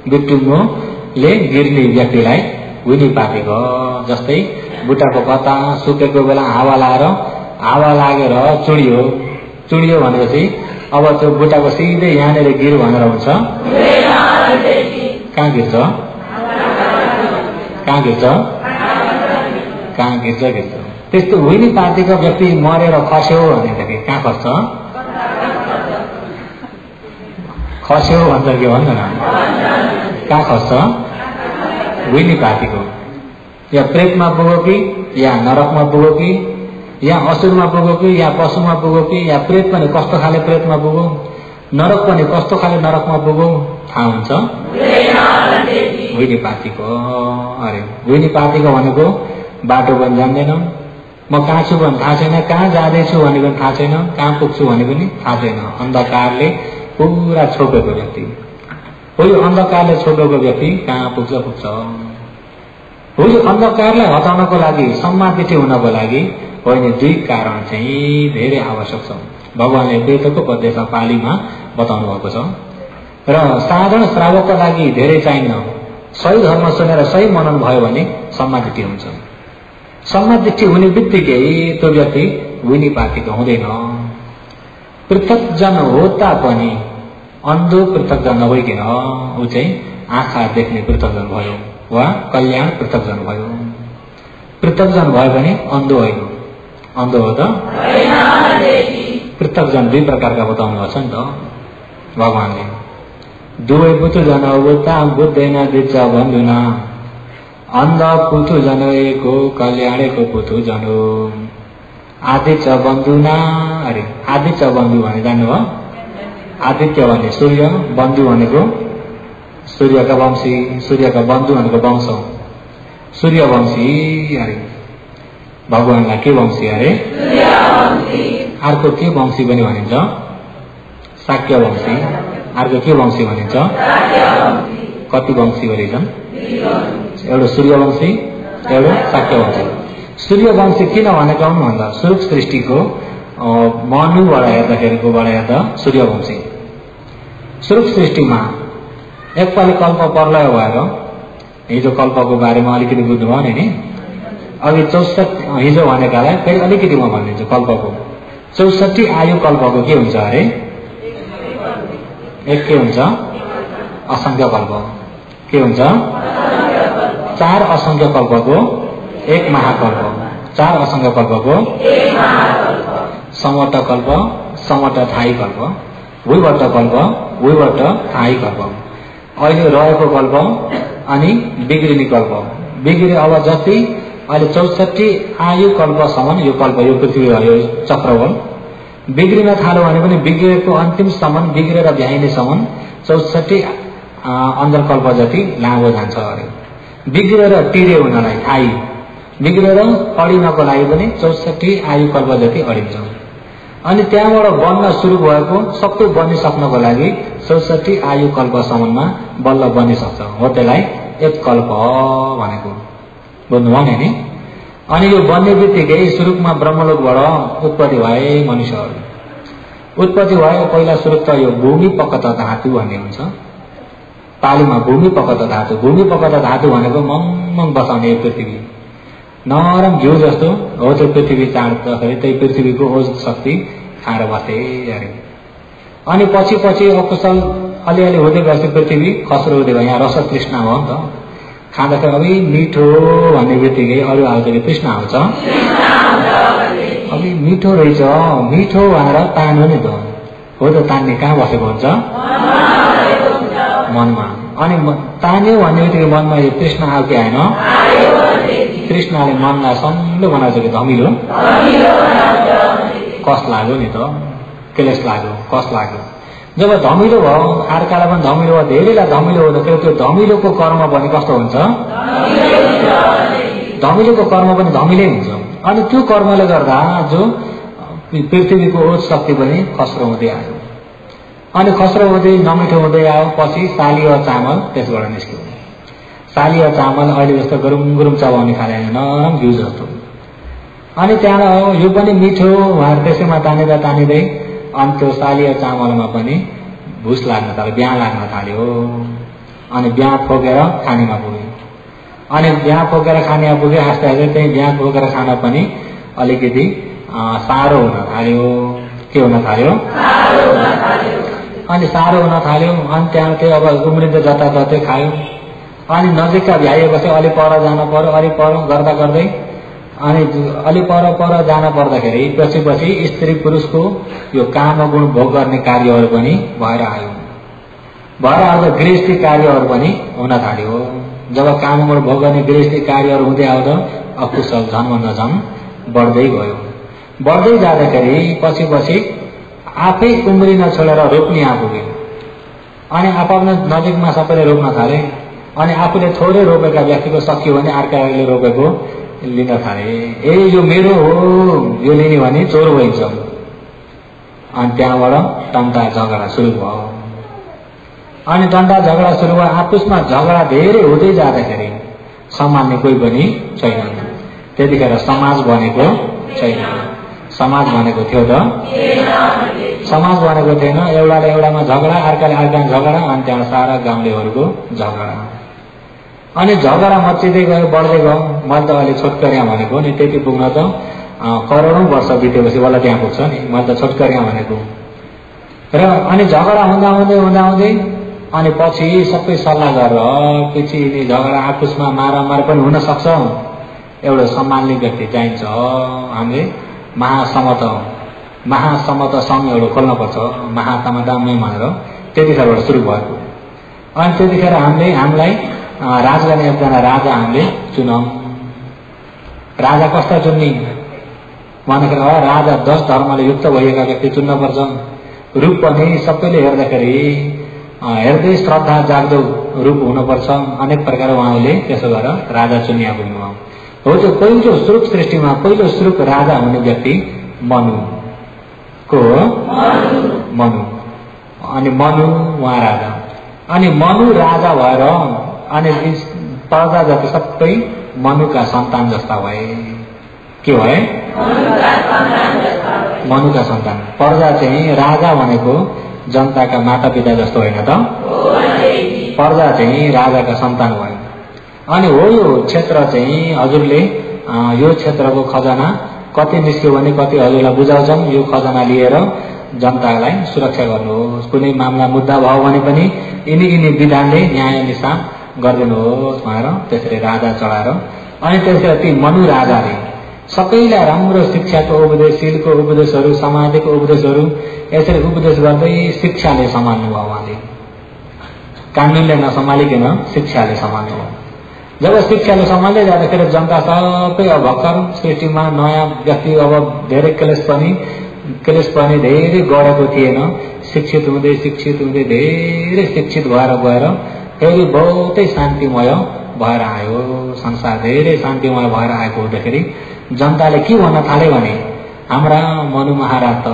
मृत्युले गिर्ने व्यक्तिलाई विनी पातिक। जस्तै बुट्टाको पत्ता सुकेको बेला हावा लागेर चुडियो भनेपछि अब त्यो बुट्टाको सिधै यहाँनिर गिर भनेर हुन्छ? कहाँ गिर्छ? त्यस्तो विनी पार्टीको व्यक्ति मरेर खस्यो भनेदेखि कहाँ खस्छ? खस्यो भन्छ कि भन्दैन? कहाँ खस्छ? विनी पार्टीको। या प्रेतमा पुग्यो कि, या नरकमा पुग्यो कि, या असुरमा पुग्यो कि, या पशुमा पुग्यो कि, या प्रेत पनि कस्तो खाले प्रेतमा पुग्यो, नरक पनि कस्तो खाले नरकमा पुग्यो थाहा हुन्छ? विनी पार्टीको। अरे विनी पार्टीको भनेको बाटो पनि जान्दैन, म कहाँ छु भने थाहा छैन, कहाँ जाँदैछु भने पनि थाहा छैन, कहाँ पुग्छु भने पनि थाहा छैन। अन्धकारले पुरा छोपेको व्यक्ति हो यो। अन्धकारले छोपेको व्यक्ति कहाँ पुग्छ? हो यो अन्धकारलाई हटाउनको लागि, सम्मादिट्ठी हुनको लागि होइन दुई कारण चाहिँ धेरै आवश्यक छ। भगवानले वेदको उपदेशमा पालीमा बताउनु भएको छ र साधारण श्रावकको लागि धेरै चाहिन्न। सही धर्म सुनेर सही मनन भयो भने सम्मादिट्ठी हुन्छ। सम्मादिट्ठी हुने बित्तिकै त्यो व्यक्ति विनी पार्टीको हुँदैन। पृथक जन हो तापनि अन्धो पृथक जन नभइकन ऊ चाहिँ आँखा देख्ने पृथक जन भयो वा कल्याण पृथक जन भयो। पृथक जन भयो भने अन्धो होइन। अन्धो हो त? पृथक जन दुई प्रकारका बताउनु भएको छ नि त भगवानले। दुवै पुथु जन उता बुझ्दैन दिन्छ भन्नुना, अन्ध पुथु जनको कल्याणको पुथु जनो आदित्य बन्धुना। अरे आदित्य बन्धु भने जान्नुभयो? आदित्य भने सूर्य, बन्धु भनेको सूर्यका वंशी, सूर्यका बन्धु भनेको वंश, सूर्यवंशी अरे भगवानलाई के वंशी अरे अर्को के वंशी पनि भनिन्छ शाक्य वंशी, अर्को के वंशी भनिन्छ कति वंशी गरेछन् एउटा सूर्यवंशी एउटा शाक्य वंशी। सूर्यवंशी किन भनेको भन्दा सुरुक सृष्टिको मनुबाट हेर्दाखेरिकोबाट हेर्दा सूर्यवंशी सुरुक सृष्टिमा एकपालि कल्प प्रलय भएर हिजो कल्पको बारेमा अलिकति बुझ्नुभयो नि अघि 64 हिजो भनेकालाई फेरि अलिकति म भनिदिन्छु कल्पको 64 आयु कल्पको के हुन्छ अरे एक के हुन्छ असंख्य कल्प के हुन्छ 4 असंख्य कल्पको एक महाकल्प 4 असंख्य कल्पको एक महाकल्प समवर्त कल्प समवर्त थायी कल्प भूवर्त कल्प भूवर्त थायी कल्प अहिले रहेको कल्प अनि बिग्रिने कल्प बिग्रे अब जति अहिले 64 आयु कल्पसम्म यो कल्प यो पृथ्वी यो चक्रवल बिग्रिन थाल्यो भने पनि बिग्रेको अन्तिमसम्म बिग्रेर भ्याइनेसम्म 64 अन्तरकल्प जति लामो जान्छ अरे बिग्रेर टिरे हुनलाई थायी बिग्रेर अडिनको लागि पनि 64 आयु कल्प जति अडिन्छ अनि त्यहाँबाट बन्न सुरु भएको सबै बनिसक्नको लागि 64 आयु कल्पसम्ममा बल्ल बनिसक्छ हो त्यसलाई एक कल्प भनेको बुझ्नुभयो नि। अनि यो बन्ने बित्तिकै सुरुकमा ब्रह्मलोकबाट उत्पत्ति भए मनुष्यहरू उत्पत्ति भयो पहिला सुरुक त यो भूमि पकत धातु भन्ने हुन्छ पालीमा भूमि पकत धातु भूमि पकत धातु भनेको मङ बसाउने पृथ्वी नरम घिउ जस्तो हो त्यो पृथ्वी चाड्दाखेरि त्यही पृथ्वीको ओज शक्ति खाएर बसे अरे अनि पछि पछि अकुशल अलिअलि हुँदै गएपछि पृथ्वी खस्रो हुँदै भयो यहाँ रस तृष्णा भयो नि त खाँदाखेरि अभी मिठो भन्ने बित्तिकै अरू आउँछ तृष्णा आउँछ अभी मिठो रहेछ मिठो भनेर तान्यो नि त हो त तान्ने कहाँ बसेको हुन्छ मनमा अनि तान्यो भन्ने बित्तिकै मनमा यो तृष्णा आयो कि आएन तृष्णाले मनलाई सन्लो बनाउँछ कि धमिलो कष्ट लाग्यो नि त क्लेश लाग्यो कष्ट लाग्यो जब धमिलो भयो अर्कालाई पनि धमिलो भयो धेरैलाई धमिलो हुँदाखेरि त्यो धमिलोको कर्म पनि कस्तो हुन्छ धमिलोको कर्म पनि धमिलै हुन्छ अनि त्यो कर्मले गर्दा जो पृथ्वीको ओज शक्ति पनि खस्रो हुँदै आयो अनि खस्रो हुँदै नमिठो हुँदै आयो पछि सालियो चामल त्यसबाट निस्क्यो सालियो चामल अहिले जस्तो गरुम गरुम चबाउने खाले नरम घिउ जस्तो अनि त्यहाँ यो पनि मिठो भएर त्यसैमा तानिँदै अनि त्यो सालियो चामलमा पनि भुस लाग्न थाल्यो बिहा लाग्न थाल्यो अनि बिहा फोकेर खानेमा पुग्यो अनि बिहा फोकेर खानेमा पुग्यो हाँस्दै हाँस्दै त्यही बिहा फोकेर खान पनि अलिकति साह्रो हुन थाल्यो के हुन थाल्यो अनि साह्रो हुन थाल्यो अनि त्यहाँ चाहिँ अब उम्रिँदै जताततै खायो अनि नजिकका भ्याइएपछि अलि पर जान पर्यो अलि पर गर्दा गर्दै अनि अलि पर जान पर्दाखेरि पछि पछि स्त्री पुरुषको यो काम गुण भोग गर्ने कार्यहरू पनि भएर आयो भएर आउँदा गृहस्थी कार्यहरू पनि हुन थाल्यो जब काम गुण भोग गर्ने गृहस्थी कार्यहरू हुँदै आउँदा अकुशल झन्भन्दा झन् बढ्दै गयो बढ्दै जाँदाखेरि पछि पछि आफै उम्रिन छोडेर रोप्ने आपुग्यो अनि आफ्नो नजिकमा सबैले रोप्न थाले अनि आफूले थोरै रोपेका व्यक्तिको सकियो भने अर्काले रोपेको लिन थाले ए यो मेरो हो यो लिने भने चोर भइन्छ अनि त्यहाँबाट टन्टा झगडा सुरु भयो अनि टन्टा झगडा सुरु भयो आपसमा झगडा धेरै हुँदै जाँदाखेरि सम्हाल्ने कोही पनि छैन त्यतिखेर समाज बनेको छैन समाज भनेको थियो त समाज भनेको थिएन एउटाले एउटामा झगडा अर्काले अर्कामा झगडा अनि त्यहाँ सारा गाउँलेहरूको झगडा अनि झगडा मच्चिँदै गयो बढ्दै गयो मैले त अहिले छोटकरिया भनेको नि त्यति पुग्न त करोडौं वर्ष बितेपछि बल्ल त्यहाँ पुग्छ नि मैले त छोटकरिया भनेको र अनि झगडा हुँदै अनि पछि सबै सल्लाह गरेर पछि झगडा आपसमा मारामार पनि हुन सक्छ एउटा सम्माननीय व्यक्ति चाहिन्छ हामीले महासमत सङ्घ एउटा खोल्न पर्छ महासमतामै भनेर त्यतिखेरबाट सुरु भएको अनि त्यतिखेर हामीलाई राज गर्ने एकजना राजा हामीले चुनौँ राजा कस्ता चुन्ने भन्दाखेरि राजा 10 धर्मले युक्त भएका व्यक्ति चुन्न पर्छ रूप पनि सबैले हेर्दाखेरि हेर्दै श्रद्धा जाग्दो रूप हुनुपर्छ। अनेक प्रकार उहाँले त्यसो गरेर राजा चुनिया पुग्नुभयो। हो त्यो पहिलो श्रुत सृष्टिमा पहिलो श्रुत राजा हुने व्यक्ति मनु को हो? मनु। अनि मनु उहाँ राजा, अनि मनु राजा भएर अनि प्रजा जति सबै मनुका सन्तान जस्ता भए। के भए? मनुका सन्तान। प्रजा चाहिँ राजा भनेको जनताका मातापिता जस्तो होइन त, प्रजा चाहिँ राजाका सन्तान भयो। अनि हो यो क्षेत्र चाहिँ हजुरले यो क्षेत्रको खजाना कति निस्क्यो भने कति हजुरलाई बुझाउँछौँ, यो खजाना लिएर जनतालाई सुरक्षा गर्नुहोस्। कुनै मामला मुद्दा भयो भने पनि यिनी विधानले न्याय निशान गरिदिनुहोस् भनेर त्यसरी राजा चढाएर अनि त्यसरी ती मनु राजाले सबैलाई राम्रो शिक्षाको उपदेश, शीलको उपदेशहरू, समाजको उपदेशहरू यसरी उपदेश गर्दै शिक्षाले सम्हाल्नु भयो। उहाँले कानुनले नसम्हालिकन शिक्षाले सम्हाल्नु भयो। जब शिक्षाले सम्हाल्दै जाँदाखेरि जनता सबै अब भर्खर सृष्टिमा नयाँ व्यक्ति अब धेरै क्लेश पनि धेरै गढेको थिएन। शिक्षित हुँदै धेरै शिक्षित भएर गएर फेरि बहुतै शान्तिमय भएर आयो। संसार धेरै शान्तिमय भएर आएको हुँदाखेरि जनताले के भन्न थाले भने हाम्रा मनु महाराज त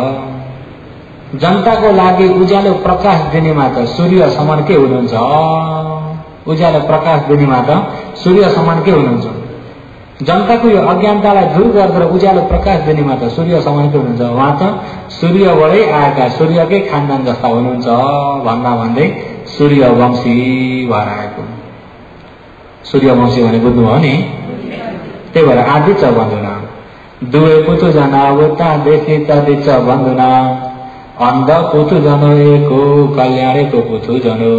जनताको लागि उज्यालो प्रकाश दिनेमा त सूर्य समान के हुनुहुन्छ, उज्यालो प्रकाश दिनेमा त सूर्य समान के हुनुहुन्छ, जनताको यो अज्ञानतालाई दूर गरेर उज्यालो प्रकाश दिनेमा त सूर्य समान के हुनुहुन्छ, उहाँ त सूर्यबाटै आएका सूर्यकै खानदान जस्ता हुनुहुन्छ भन्दै सूर्यवंशी भएर आएको। सूर्यवंशी भने बुझ्नुभयो नि? त्यही भएर आदि च बन्धुना दुवै पुतु जना उता देखि तदि च बन्धुना अन्ध पुतु जनो एको कल्याणेको पुतु जनो।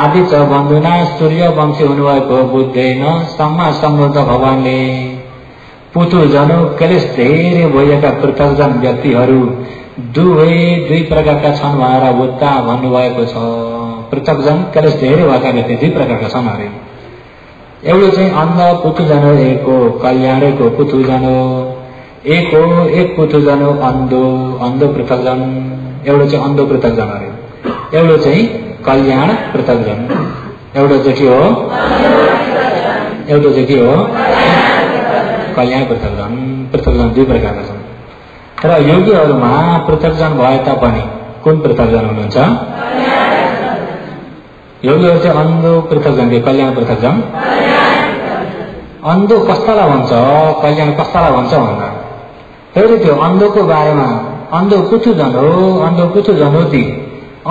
आदि च बन्धुना सूर्यवंशी हुनुभएको बुझ्दैन सम्मा सम्बुद्ध भगवानले। पुतु जनो क्लेश धेरै भएका पृथकजन व्यक्तिहरू दुई प्रकारका छन् भनेर बुद्ध भन्नुभएको छ। पृथकजन क्लेश धेरै भएका व्यक्ति दुई प्रकारका छन् अरे। एउटा चाहिँ अन्ध पुतु जनो एको कल्याणेको पुतु जनो। एक पुतु जनो अन्धो पृथकजन। एउटा चाहिँ अन्धो पृथकजन अरे, एउटा चाहिँ कल्याण पृथकजन। एउटा चाहिँ के हो? एउटा चाहिँ के हो? कल्याण पृथकजन। पृथकजन दुई प्रकारका छन्। र योगीहरूमा पृथकजन भए तापनि कुन पृथकजन हुनुहुन्छ? योगीहरू चाहिँ अन्धो पृथकजन कि कल्याण पृथकजन? अन्धो कस्तालाई भन्छ, कल्याण कस्तालाई भन्छ भन्दा फेरि त्यो अन्धोको बारेमा अन्धो पुथुजन हो, अन्धो पुथुजन हो ती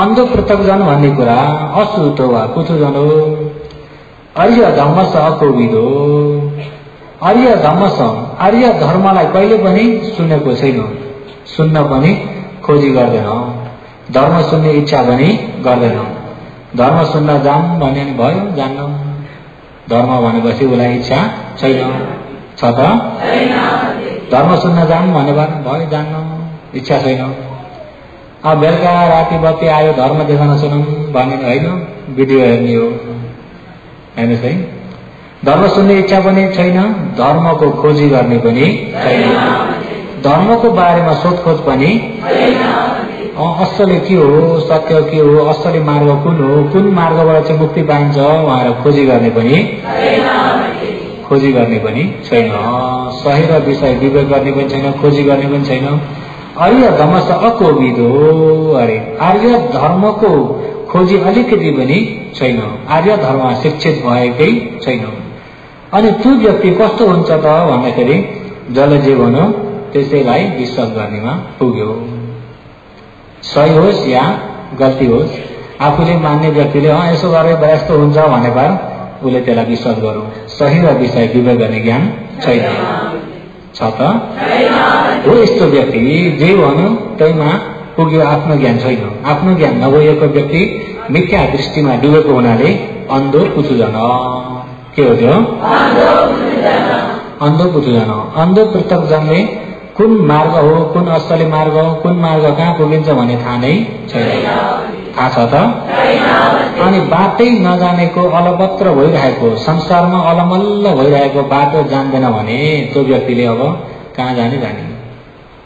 अन्धो पृथकजन भन्ने कुरा अशुद्ध वा पुथुजन हो। आर्य धर्मस अकोविदो। आर्य धर्मस आर्य धर्मलाई कहिले पनि सुनेको छैन, सुन्न पनि खोजी गर्दैन, धर्म सुन्ने इच्छा पनि गर्दैन। धर्म सुन्न जाम भन्ने भयो, जान्न। धर्म भनेपछि उसलाई इच्छा छैन, छ त? धर्म सुन्न जाम भने भयो, जान्न, इच्छा छैन। अब बेलुका राति बत्ती आयो धर्म देखाउन सुनौँ भन्ने होइन, भिडियो हेर्ने हो। हेर्नुहोस् है, धर्म सुन्ने इच्छा पनि छैन, धर्मको खोजी गर्ने पनि छैन, धर्मको बारेमा सोधखोज पनि असली के हो, सत्य के हो, असली मार्ग कुन हो, कुन मार्गबाट चाहिँ मुक्ति पाइन्छ उहाँहरू खोजी गर्ने पनि छैन। सही र विषय विवेक गर्ने पनि छैन, खोजी गर्ने पनि छैन। आर्य धर्मस अकोविदो। अरे आर्य धर्मको खोजी अलिकति पनि छैन, आर्य धर्म शिक्षित भएकै छैन। अनि त्यो व्यक्ति कस्तो हुन्छ त भन्दाखेरि जसले जे भन्यो त्यसैलाई विश्वास गर्नेमा पुग्यो। सही होस् या गल्ती होस्, आफूले मान्ने व्यक्तिले यसो गरेर यस्तो हुन्छ भने पार उसले त्यसलाई विश्वास गरौँ। सही र विषय विवेक गर्ने ज्ञान छैन, छ त? हो यस्तो व्यक्ति जे भन्यो त्यहीमा पुग्यो, आफ्नो ज्ञान छैन। आफ्नो ज्ञान नभएको व्यक्ति मिथ्या दृष्टिमा डुबेको हुनाले अन्धो पुथुजन। के हो त्यो? अन्धो पुथुजन। अन्धो पृथकजनले कुन मार्ग हो, कुन असली मार्ग हो, कुन मार्ग कहाँ पुगिन्छ भन्ने थाहा नै छैन। थाहा छ त? अनि बाटै नजानेको अलपत्र भइरहेको संसारमा अलमल्ल भइरहेको बाटो जान्दैन भने त्यो व्यक्तिले अब कहाँ जाने?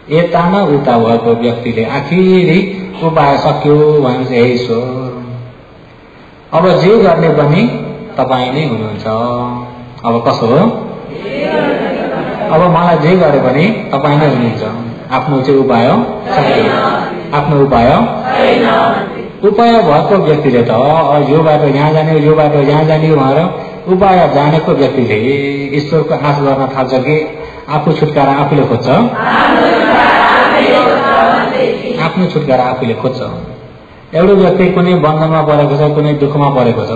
यता न उता भएको व्यक्तिले आखिरी उपाय सक्यो भने चाहिँ हे ईश्वर अब जे गर्ने पनि तपाईँ नै हुनुहुन्छ। अब कसो हो? अब मलाई जे गरे पनि तपाईँ नै हुनुहुन्छ। आफ्नो चाहिँ उपाय सक्यो, आफ्नो उपाय उपाय भएको व्यक्तिले त यो बाटो यहाँ जाने यो बाटो यहाँ जाने भनेर उपाय जानेको व्यक्तिले ईश्वरको आश गर्न थाल्छ कि आफू छुटकारा आफूले खोज्छ, आफ्नो छुटकारा आफूले खोज्छ। एउटा व्यक्ति कुनै बन्धनमा परेको छ, कुनै दुःखमा परेको छ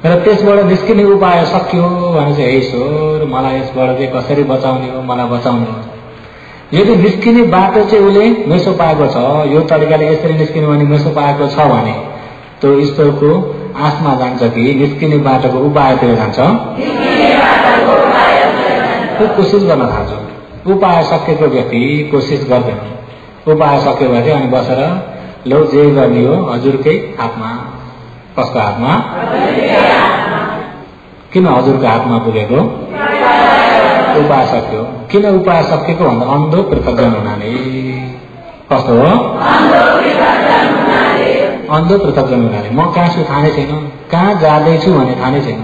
र त्यसबाट निस्किने उपाय सक्यो भने चाहिँ हे ईश्वर मलाई यसबाट चाहिँ कसरी बचाउने हो, मलाई बचाउनु हो। यदि निस्किने बाटो चाहिँ उसले मेसो पाएको छ, यो तरिकाले यसरी निस्किनु भने मेसो पाएको छ भने त्यो ईश्वरको आशमा जान्छ कि निस्किने बाटोको उपायतिर जान्छ, कोसिस गर्न थाल्छ। उपाय सकेको व्यक्ति कोसिस गर्दैन। उपाय सक्यो भने अनि बसेर लो जे गर्ने हो हजुरकै हातमा। कसको हातमा? किन हजुरको हातमा पुगेको? उपाय सक्यो। किन उपाय सकेको भन्दा अन्धो पृथकजन हुनाले। कस्तो हो? अन्धो पृथकजन हुनाले। म कहाँ छु थाहा नै छैन, कहाँ जाँदैछु भन्ने थाहा नै छैन,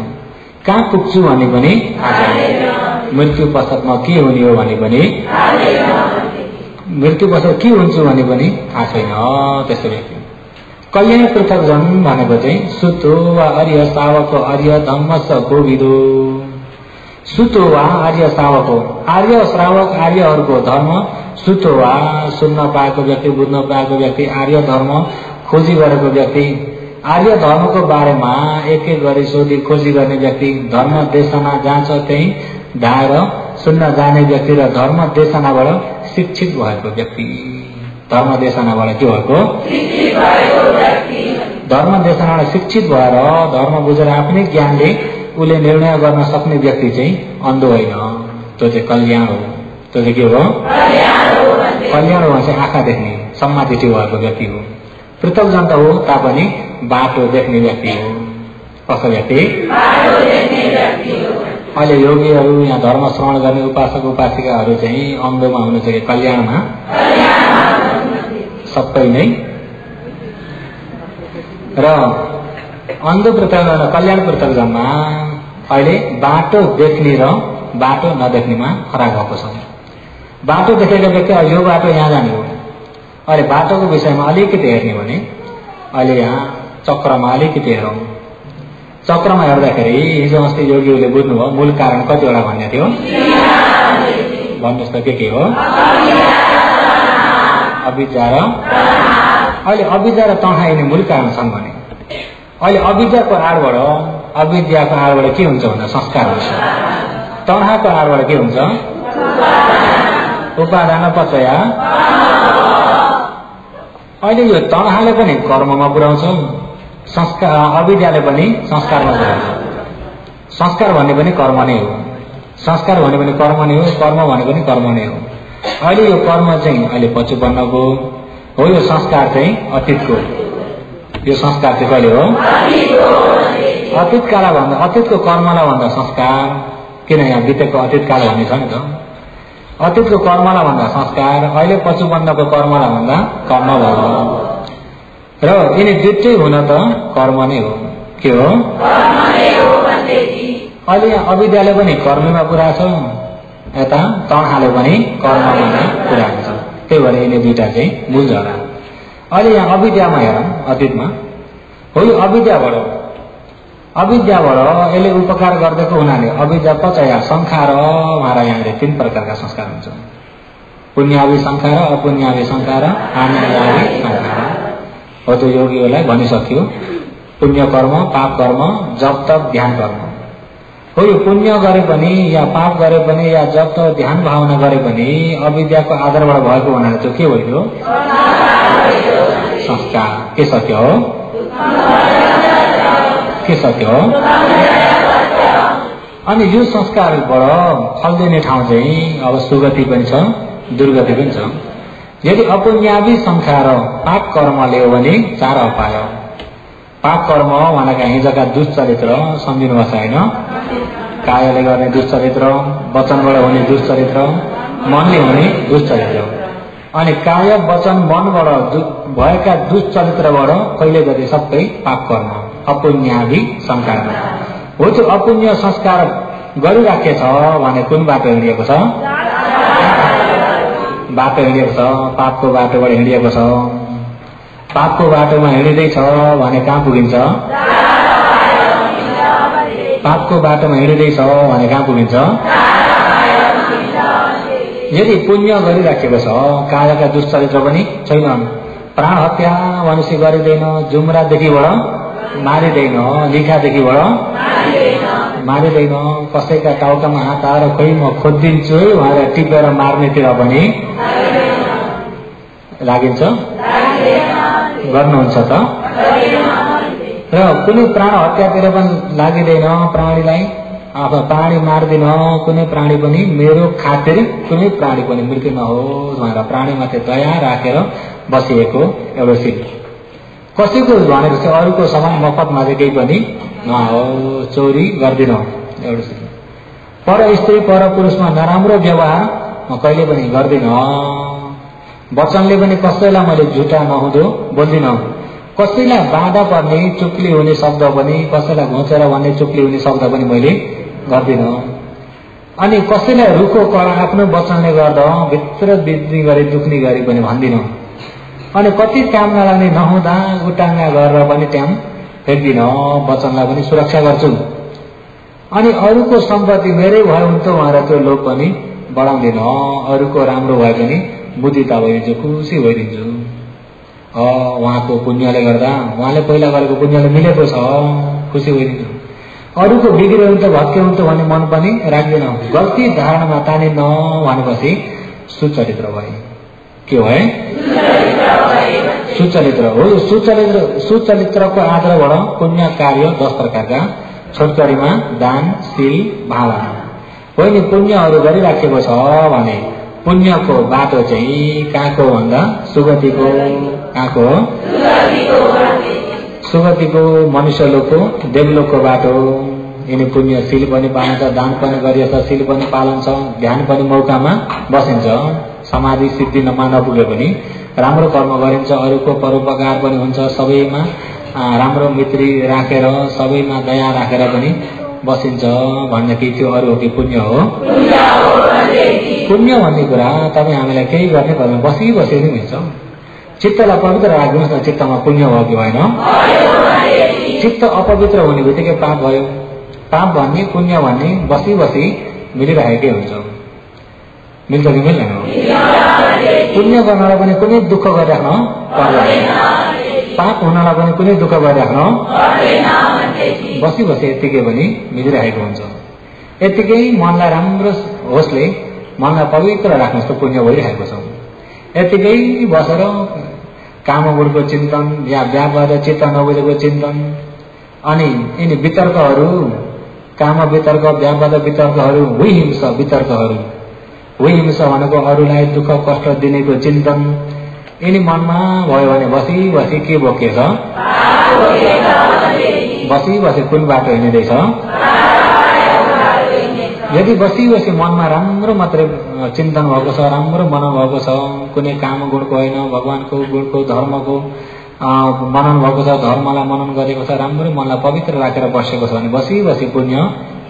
कहाँ पुग्छु भन्ने पनि थाहा छैन, मृत्यु पश्चात म के हुने हो भने पनि, मृत्यु पश्चात के हुन्छु भने पनि थाहा छैन त्यस्तो व्यक्ति। कल्याण पृथकजन भनेको चाहिँ सुतो वा आर्य सावको आर्य धम्म स गोविदो। सुतो वा आर्य सावको, आर्य श्रावक आर्यहरूको धर्म सुतो वा सुन्न पाएको व्यक्ति, बुझ्न पाएको व्यक्ति, आर्य धर्म खोजी गरेको व्यक्ति, आर्य धर्मको बारेमा एक एक गरी सोधी खोजी गर्ने व्यक्ति, धर्म देशना जहाँ छ त्यही धाएर सुन्न जाने व्यक्ति र धर्म देशनाबाट शिक्षित भएको व्यक्ति। धर्म देशनाबाट के भएको? धर्म देशनाबाट शिक्षित भएर धर्म बुझेर आफ्नै ज्ञानले उसले निर्णय गर्न सक्ने व्यक्ति चाहिँ अन्धो होइन, त्यो चाहिँ कल्याण हो। त्यो चाहिँ के हो? कल्याण हो भने चाहिँ आँखा देख्ने सम्मादृष्टि भएको व्यक्ति हो। पृथकजन त हो तापनि बाटो देख्ने व्यक्ति हो। कस्तो व्यक्ति? अहिले योगीहरू यहाँ धर्म श्रवण गर्ने उपासक उपासिकाहरू चाहिँ अन्धोमा हुनु चाहिँ कल्याणमा सबै नै। र अन्धो पृथकजन कल्याण पृथकजनमा अहिले बाटो देख्ने र बाटो नदेख्नेमा फरक भएको छ। बाटो देखेको व्यक्ति यो बाटो यहाँ जाने हो। अहिले बाटोको विषयमा अलिकति हेर्ने भने अहिले यहाँ चक्रमा अलिकति हेरौँ। चक्रमा हेर्दाखेरि हिजो अस्ति योगीहरूले बुझ्नुभयो मूल कारण कतिवटा भन्ने थियो? भन्नुहोस् त के हो? अविद्या र अहिले अविद्या र तणखा यिनी मूल कारण छन् भने अहिले अविद्याको आडबाट अविद्याको आडबाट के हुन्छ भन्दा संस्कार हुन्छ। तणखाको आडबाट के हुन्छ? उपादान पचया। अहिले यो तणखाले पनि कर्ममा पुर्याउँछ, संस्कार अविद्याले पनि संस्कारमा पुर्याउँछ। संस्कार भन्ने पनि कर्म नै हो, संस्कार भन्ने पनि कर्म नै हो, कर्म भन्ने पनि कर्म नै हो। अहिले यो कर्म चाहिँ अहिले पछुपन्नको हो, यो संस्कार चाहिँ अतीतको। यो संस्कार चाहिँ कहिले हो? अतीत काल भन्दा अतीतको कर्मलाई भन्दा संस्कार, किन यहाँ बितेको अतीत काल भन्ने छ नि त। अतीतको कर्मलाई भन्दा संस्कार, अहिले पछुपन्नको कर्मलाई भन्दा कर्म भयो। र यिनी दुईटै हुन त कर्म नै हो। के हो? अहिले यहाँ अविद्याले पनि कर्ममा पुरा छ, यता तणखाले पनि कर्ममा नै पुरा हुन्छ। त्यही भएर यिनी दुईटा चाहिँ बुझ होला। अहिले यहाँ अविद्यामा हेरौँ, अतीतमा हो यो अविद्याबाट यसले उपकार गरिदिएको हुनाले अविद्या पचया संखार उहाँलाई यहाँले 3 प्रकारका संस्कार हुन्छ। पुण्यावि संखार, अपुण्यावि संखार, आनन्दवादी संखार हो। त्यो योगीहरूलाई भनिसक्यो पुण्य कर्म, पाप कर्म, जप तप ध्यान कर्म हो। यो पुण्य गरे पनि या पाप गरे पनि या जप तप ध्यान भावना गरे पनि अविद्याको आधारबाट भएको हुनाले त्यो के भयो? संस्कार। के सक्यो? के सक्यो? अनि यो संस्कारबाट फल दिने ठाउँ चाहिँ अब सुगति पनि छ, दुर्गति पनि छ। यदि अपुण्यावि संखार पाप कर्म लियो भने 4 उपाय। पाप कर्म भनेका हिजोका दुष्चरित्र सम्झिनुभएको छैन? कायले गर्ने दुष्चरित्र, वचनबाट हुने दुष्चरित्र, मनले हुने दुष्चरित्र। अनि काय वचन मनबाट भएका दुष्चरित्रबाट कहिले गते सबै पाप कर्म अपुण्यादि संस्कार हो। त्यो अपुण्य संस्कार गरिराखेको छ भने कुन बाटो हिँडिएको छ? बाटो हिँडिएको छ, पापको बाटोबाट हिँडिएको छ। पापको बाटोमा हिँडिँदैछ भने कहाँ पुगिन्छ? पापको बाटोमा हिँडिँदैछ भने कहाँ पुगिन्छ? यदि पुण्य गरिराखेको छ, कायका दुष्चरित्र पनि छैन, प्राण हत्या मनुष्य गरिँदैन, जुम्रादेखिबाट मारिँदैन, लिखादेखिबाट मारिँदैन, कसैका टाउकामा हात आएर खोइ म खोजिदिन्छु है भनेर टिपेर मार्नेतिर पनि लागिन्छ? गर्नुहुन्छ त? र कुनै प्राण हत्यातिर पनि लागिँदैन प्राणीलाई, प्राणी मार्दिन कुनै प्राणी पनि, मेरो खातिर कुनै प्राणी पनि मृत्यु नहोस् भनेर प्राणीमाथि दया राखेर बसिएको एउटा सिल। कसैको भनेको चाहिँ अरूको सामान मफतमा चाहिँ केही पनि नहोस्, चोरी गर्दिन एउटा सिल। पर स्त्री पर पुरुषमा नराम्रो व्यवहार म कहिले पनि गर्दिन। वचनले पनि कसैलाई मैले झुटा नहुँदो बोल्दिन। कसैलाई बाधा पर्ने चुक्ली हुने शब्द पनि, कसैलाई घोचेर भन्ने चुक्ली हुने शब्द पनि मैले गर्दिन। अनि कसैलाई रुखो कला आफ्नो वचनले गर्दा भित्र बित्ने गरी दुख्ने गरी पनि भन्दिन। अनि कति काम नलाग्ने नहुँदा उटाङ्गा गरेर पनि ट्याम फ्याँक्दिन, वचनलाई पनि सुरक्षा गर्छु। अनि अरूको सम्पत्ति मेरै भयो हुन्थ्यो भनेर त्यो लोभ पनि बढाउँदिन। अरूको राम्रो भए पनि बुद्धिता भइदिन्छु, खुसी भइदिन्छु। उहाँको पुण्यले गर्दा, उहाँले पहिला गरेको पुण्यले मिलेको छ, खुसी भइदिन्छु। अरूको बिग्रियो हुन्थ्यो भत्के हुन्थ्यो भन्ने मन पनि राख्दैन। गल्ती धारणामा तानिन्न भनेपछि सुचरित्र भए। के भए? सुचरित्र हो। सुचरित्रको आधारबाट पुण्य कार्य 10 प्रकारका छोटकरीमा दान, शील, भावना होइन पुण्यहरू गरिराखेको छ भने पुण्यको बाटो चाहिँ कहाँको भन्दा सुगतिको। कहाँको? सुगतिको, मनुष्यलोकको, देवलोकको बाटो। यिनी पुण्य शील पनि पाइन्छ, दान पनि गरिन्छ, शील पनि पालन छ, ध्यान पनि मौकामा बसिन्छ। समाधि सिद्धि नपुगे पनि राम्रो कर्म गरिन्छ, अरूको परोपकार पनि हुन्छ, सबैमा राम्रो मित्री राखेर सबैमा दया राखेर पनि बसिन्छ भन्ने कि त्यो अरू हो कि पुण्य हो? पुण्य भन्ने कुरा तपाईँ हामीलाई केही गर्ने पर्दैन, बसी नै मिल्छ। चित्तलाई पवित्र राख्नुहोस् न, चित्तमा पुण्य भयो कि भएन? चित्त अपवित्र हुने बित्तिकै पाप भयो। पाप भन्ने पुण्य भन्ने बसी मिलिरहेकै हुन्छ। मिल्छ कि मिल्दैन? पुण्य गर्नलाई पनि कुनै दुःख गरिराख्न पर्दैन, पाप हुनलाई पनि कुनै दुःख गरिराख्न बसी यत्तिकै पनि मिलिरहेको हुन्छ। यत्तिकै मनलाई राम्रो होसले मनलाई पवित्र राख्नुहोस् त पुण्य भइरहेको छ। यत्तिकै बसेर कामगुणको चिन्तन या व्यापार चित्त नबुझेको चिन्तन, अनि यिनी वितर्कहरू, काम वितर्क, व्यापार वितर्कहरू, विहिंसा वितर्कहरू। विहिंसा भनेको अरूलाई दुःख कष्ट दिनेको चिन्तन यिनी मनमा भयो भने बसी के बोकेछ? बसी कुन बाटो हिँड्दैछ? यदि बसी मनमा राम्रो मात्रै चिन्तन भएको छ, राम्रो मनन भएको छ, कुनै काम गुणको होइन भगवानको गुणको धर्मको मनन भएको छ, धर्मलाई मनन गरेको छ, राम्रो मनलाई पवित्र राखेर बसेको छ भने बसी पुण्य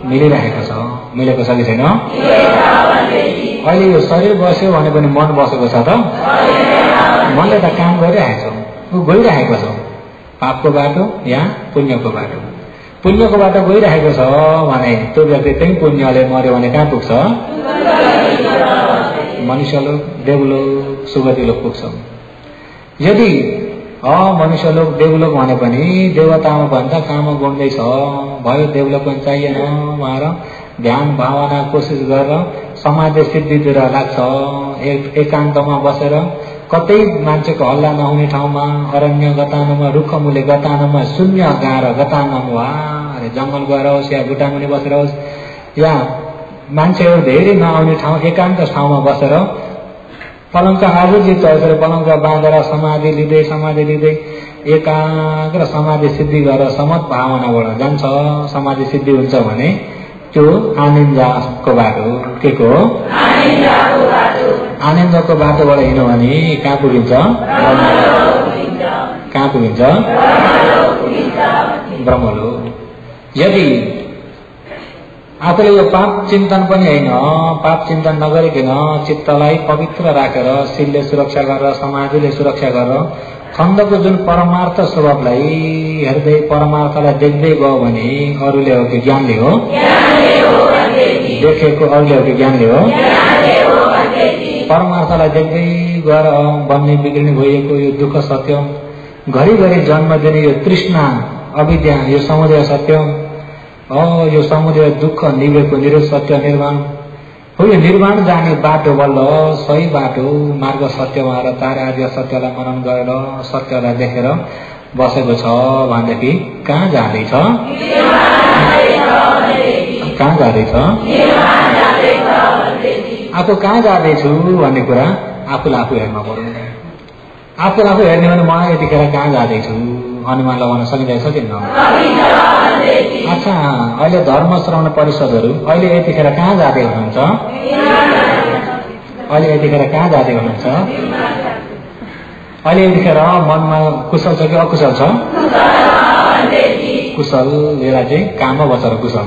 मिलिरहेको छ। मिलेको छ कि छैन? अहिले यो शरीर बस्यो भने पनि मन बसेको छ त? मनले त काम गरिरहेको छ, ऊ गइरहेको छ पापको बाटो या पुण्यको बाटो। पुण्यको बाटो गइरहेको छ भने त्यो व्यक्ति त्यही पुण्यले मर्यो भने कहाँ पुग्छ? मनुष्यलोक, देवलोक, सुगतिलोक पुग्छ। यदि मनुष्यलोक, देवलोक भने पनि देवतामा भन्दा काम गुण्दैछ भयो, देवलोक पनि चाहिएन उहाँर ध्यान भावना कोसिस गरेर समाज सिद्धितिर लाग्छ। एकान्तमा बसेर कतै मान्छेको हल्ला नहुने ठाउँमा, अरण्य गतानमा, रुखमुले गतानमा, शून्य गाँर गतानमा अरे जङ्गल गएर होस् या गुटामुनि बसेर होस् या मान्छेहरू धेरै नआउने ठाउँ एकान्त ठाउँमा बसेर पलङका आगोजित बसेर पलङका बाँधेर समाधि लिँदै एकाग्र समाधि सिद्धि गरेर समत भावनाबाट जान्छ। समाधि सिद्धि हुन्छ भने त्यो आनन्दको बाटो। के को? आनन्दको बाटोबाट हिँड्यो भने कहाँ पुगिन्छ? कहाँ पुगिन्छ? ब्रह्मलोक। यदि आफूले यो पाप चिन्तन पनि होइन, पाप चिन्तन नगरिकन चित्तलाई पवित्र राखेर शिरले सुरक्षा गरेर समाधिले सुरक्षा गरेर खण्डको जुन परमार्थ स्वभावलाई हेर्दै परमार्थलाई देख्दै गयो भने अरूले हो कि ज्ञानले हो? देखेको अरूले हो कि ज्ञानले हो? परमार्थलाई देख्दै गएर बन्ने बिग्रिने भइएको यो दुःख सत्य, घरिघरि जन्म दिने यो तृष्णा अविद्या, यो समुदय सत्य, यो समुदय दुःख निवेको निरोध सत्य निर्वाण हो। यो निर्वाण जाने बाटो बल्ल सही बाटो मार्ग सत्यमा आएर तार आदि सत्यलाई मनन गरेर सत्यलाई देखेर बसेको छ भनेदेखि कहाँ जाँदैछ? कहाँ जाँदैछ? आफू कहाँ जाँदैछु भन्ने कुरा आफूलाई आफू हेर्न पर्यो। आफूलाई आफू हेर्ने भने म यतिखेर कहाँ जाँदैछु अनुमान लगाउन सकिँदैछ कि न? अच्छा, अहिले धर्म श्रवण परिषदहरू अहिले यतिखेर कहाँ जाँदै हुनुहुन्छ? अहिले यतिखेर कहाँ जाँदै हुनुहुन्छ? अहिले यतिखेर मनमा कुशल छ कि अकुशल छ? कुशल यसलाई चाहिँ काम बचर कुशल,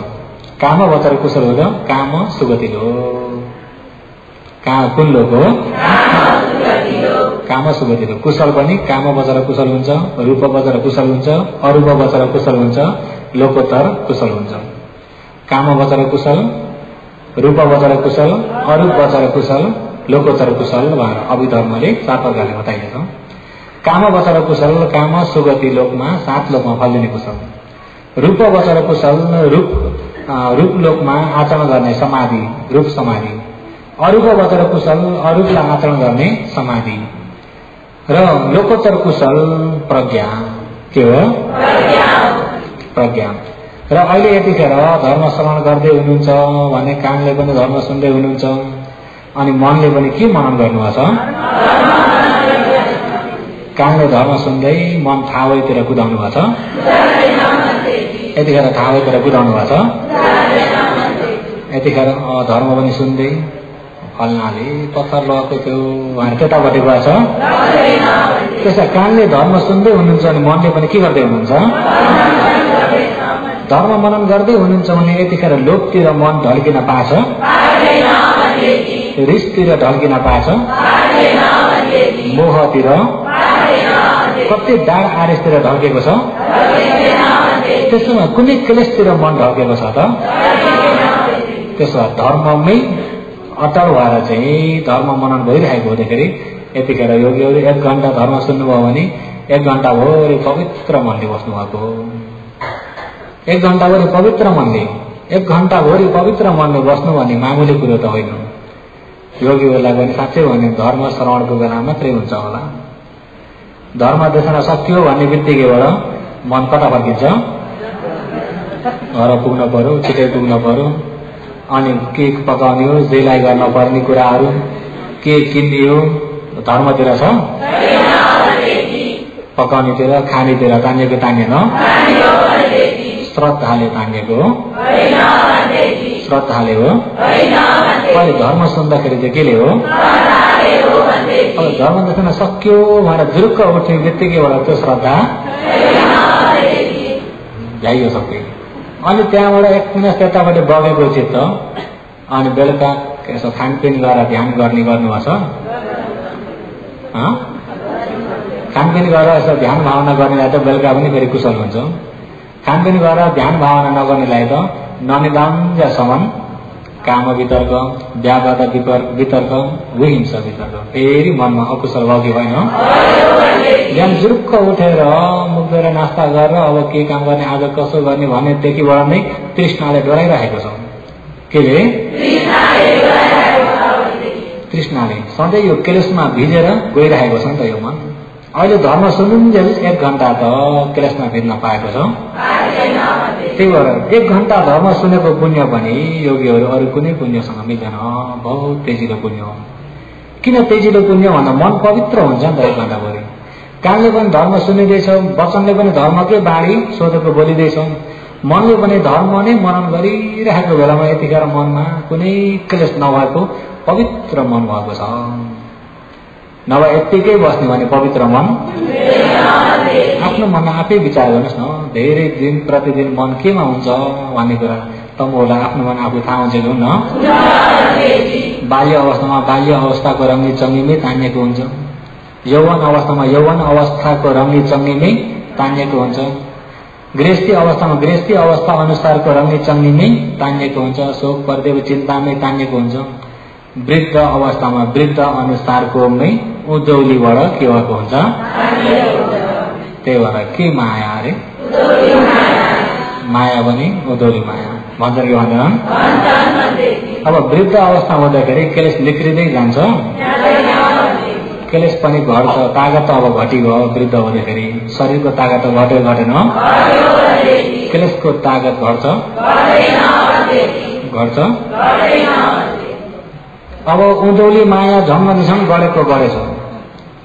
काम बचर कुशल हो। काम सुगति हो। कुन लोक हो? काम सुगति हो। कुशल पनि काम बचर कुशल हुन्छ, रूप बचर कुशल हुन्छ, अरूप बचर कुशल हुन्छ, लोकोत्तर कुशल हुन्छ। काम बचर कुशल, रूप बचर कुशल, अरूप बचर कुशल, लोकोत्तर कुशल भनेर अभिधर्मले 4 प्रकारले बताइएको छ। काम बचर कुशल, काम सुगति लोकमा 7 लोकमा फल्दिने कुशल। रूप बचर कुशल, रूप लोकमा आचरण गर्ने समाधि, रूप समाधि। अरूप बचर कुशल, अरूपलाई आचरण गर्ने समाधि। र लोकोत्तर कुशल प्रज्ञा। के हो? प्रज्ञा। र अहिले यतिखेर धर्म श्रवण गर्दै हुनुहुन्छ भने कानले पनि धर्म सुन्दै हुनुहुन्छ अनि मनले पनि के मनन गर्नुभएको छ? कानले धर्म सुन्दै मन ठाउँतिर कुदाउनु भएको छ। यतिखेर ठाउँतिर कुदाउनु भएको छ। यतिखेर धर्म पनि सुन्दै फल्नाले पत्थर लगाएको थियो भनेर त्यतापट्टि गएछ। त्यसै कानले धर्म सुन्दै हुनुहुन्छ अनि मनले पनि के गर्दै हुनुहुन्छ? धर्म मनन गर्दै हुनुहुन्छ भने यतिखेर लोभतिर मन ढल्किन पाछ? रिसतिर ढल्किन पाछ? मोहतिर? कति डाँड आरिसतिर ढल्केको छ? त्यसोमा कुनै क्लेशतिर मन ढल्केको छ त? त्यसो भए धर्ममै अटल भएर चाहिँ धर्म मनन भइरहेको हुँदाखेरि यतिखेर योगीहरू 1 घण्टा धर्म सुन्नुभयो भने 1 घण्टाभरि पवित्र मनले बस्नुभएको हो। 1 घण्टाभरि पवित्र मनले, 1 घण्टाभरि पवित्र मनले बस्नु भने मामुली कुरो त होइन। योगीहरूलाई पनि साँच्चै भने धर्म श्रवणको बेला मात्रै हुन्छ होला। धर्म देख्न सकियो भन्ने बित्तिकैबाट मन कता फर्किन्छ? घर पुग्न पर्यो, छिटै पुग्न पर्यो। अनि के पकाउने हो, जेलाई गर्न पर्ने कुराहरू के किन्ने हो, धर्मतिर छ? पकाउनेतिर, खानेतिर तानिएको तानिएन? श्रद्धाले तानिएको हो? श्रद्धाले हो? अहिले धर्म सुन्दाखेरि चाहिँ केले हो? अब धर्म देख्न सक्यो भनेर जुरुक्क उठ्ने बित्तिकैबाट त्यो श्रद्धा ल्याइयो सबै। अनि त्यहाँबाट 1 मिनट त्यतापट्टि बगेको चित्त अनि बेलुका यसो खानपिन गरेर ध्यान गर्नुभएको छ? खानपिन गरेर यसो ध्यान भावना गर्नेलाई त बेलुका पनि फेरि कुशल हुन्छ। खानपिन गरेर ध्यान भावना नगर्नेलाई त ननिदान्जसम्म काम वितर्क, व्याघात वितर्क, विहिंसा वितर्क, फेरि मनमा अकुशल भयो कि भएन? बिहान जुरुक्क उठेर मुख धोएर नास्ता गरेर अब के काम गर्ने, आज कसो गर्ने भनेदेखिबाट नै तृष्णाले डराइरहेको छ। केले? तृष्णाले सधैँ यो क्लेशमा भिजेर गइरहेको छ नि त यो मन। अहिले धर्म सुनुन्जेल 1 घण्टा त क्लेशमा भिज्न पाएको छ। त्यही भएर 1 घण्टा धर्म सुनेको पुण्य पनि योगीहरू अरू कुनै पुण्यसँग मिल्दैन। बहुत तेजिलो पुण्य हो। किन तेजिलो पुण्य भन्दा मन पवित्र हुन्छ नि त 1 घण्टाभरि। कानले पनि धर्म सुनिँदैछ, वचनले पनि धर्मकै बाणी सोधेको बोलिँदैछ, मनले पनि धर्म नै मनन गरिरहेको बेलामा यतिखेर मनमा कुनै क्लेश नभएको पवित्र मन भएको छ। नभए यत्तिकै बस्ने भने पवित्र मन आफ्नो मनमा आफै विचार गर्नुहोस् न। धेरै दिन प्रतिदिन मन केमा हुन्छ भन्ने कुरा तपाईँहरूलाई आफ्नो मन आफू थाहा हुन्छ कि हुन्न? बाल्य अवस्थामा बाल्य अवस्थाको रङ्गी चङ्गीमै तानिएको हुन्छ। यौवन अवस्थामा यौवन अवस्थाको रङ्गी चङ्गीमै तानिएको हुन्छ। गृहस्थी अवस्थामा गृहस्थी अवस्था अनुसारको रङ्गी चङ्गीमै तानिएको हुन्छ। शोक परदेव चिन्तामै तानिएको हुन्छ। वृद्ध अवस्थामा वृद्ध अनुसारको नै उधौलीबाट के भएको हुन्छ? त्यही भएर के माया अरे? माया पनि उधौली माया भन्छन् कि भन्दैनन्? अब वृद्ध अवस्था हुँदाखेरि केलेस निक्रिँदै जान्छ, केलेस पनि घट्छ, तागत त अब घटिगयो। वृद्ध हुँदाखेरि शरीरको तागत त घट्यो घटेन? केलेसको तागत घट्छ घट्छ। अब उधौली माया झम्म गढेको गढेछ।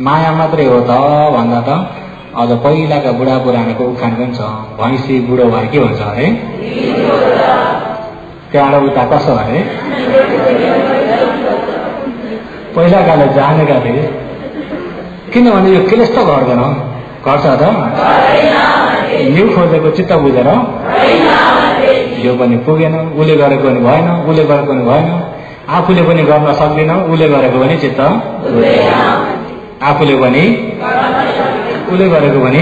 माया मात्रै हो त भन्दा त अझ पहिलाका बुढा पुराणोको उखान पनि छ, भैँसी बुढो भए के हुन्छ अरे? त्यहाँबाट उता कसो अरे? पहिलाकाले जानेका थिए। किनभने यो केलेस त घट्दैन, घट्छ त? न्यु खोजेको चित्त बुझेर यो पनि पुगेन, उसले गरेको पनि भएन, उसले गरेको पनि भएन, आफूले पनि गर्न सक्दिन, उसले गरेको पनि चित्त बुझेन, आफूले पनि उसले गरेको पनि।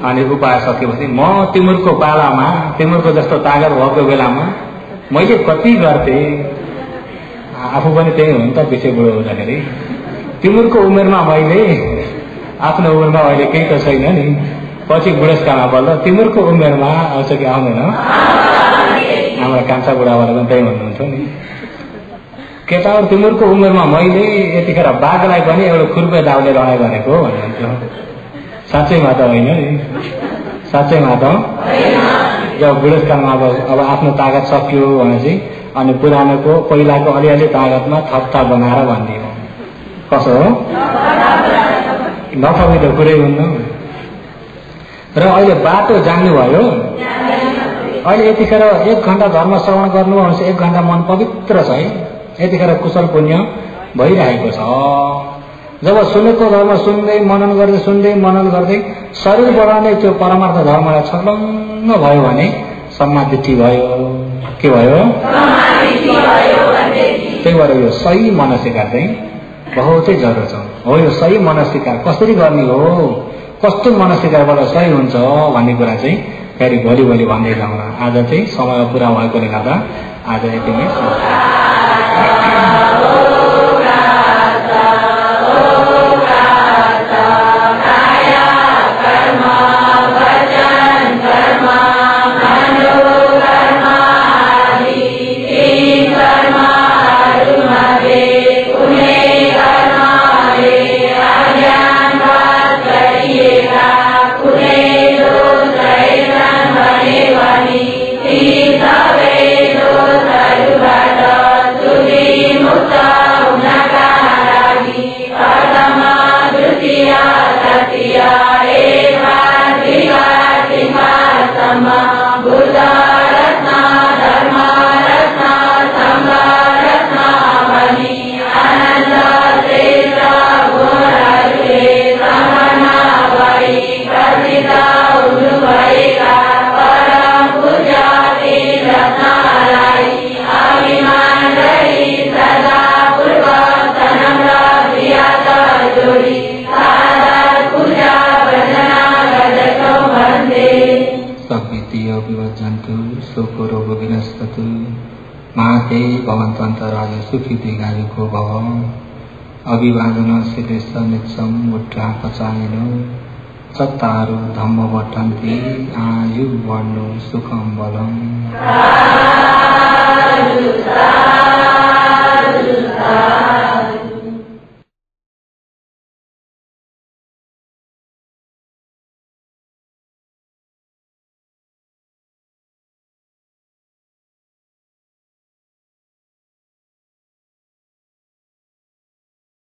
अनि उपाय सकेपछि म तिम्रो पालामा तिम्रो जस्तो तागत भएको बेलामा मैले कति गर्थेँ, आफू पनि त्यही हो नि त। पछि बुढो हुँदाखेरि तिम्रो उमेरमा मैले आफ्नो उमेरमा अहिले केही त छैन नि, पछि बुढेसकालमा बल्ल तिम्रो उमेरमा आउँछ कि आउँदैन? हाम्रो कान्छा बुढाबाट पनि त्यही भन्नुहुन्छ नि, केटाहरू तिम्रो उमेरमा मैले यतिखेर बाघलाई पनि एउटा खुर्पे दाउले लडाइँ गरेको भन्नुहुन्छ। साँच्चैमा त होइन नि, साँच्चैमा त। जब बुढेसकालमा अब आफ्नो तागत सकियो भनेपछि अनि पुरानोको पहिलाको अलिअलि तागतमा थप्ता बनाएर भनिदियो। कसो हो? नफाइ त कुरै हुन्न। र अहिले बाटो जान्नुभयो, अहिले यतिखेर 1 घण्टा धर्म श्रवण गर्नु भनेपछि 1 घण्टा मन पवित्र छ है। यतिखेर कुशल पुण्य भइरहेको छ। जब सुनेको धर्म सुन्दै मनन गर्दै शरीर बढाउने त्यो परमार्थ धर्मलाई छलङ्ग भयो भने समाधिठी भयो। के भयो? त्यही भएर यो सही मनस्कार चाहिँ बहुतै जरुरी छ। हो यो सही मनस्कार कसरी गर्ने हो, कस्तो मनस्कारबाट सही हुन्छ भन्ने कुरा चाहिँ फेरि भोलि भन्दै जाउँला। आज चाहिँ समय पुरा भएकोले गर्दा आज यति नै। भवन्तन्तराय सुखी दीर्घायुको भव। अभिवादन शिलेश नित्यं मुद्रा पचायनो चत्तारो धम्म वर्धन्ति आयु वर्णो सुखं बलम्।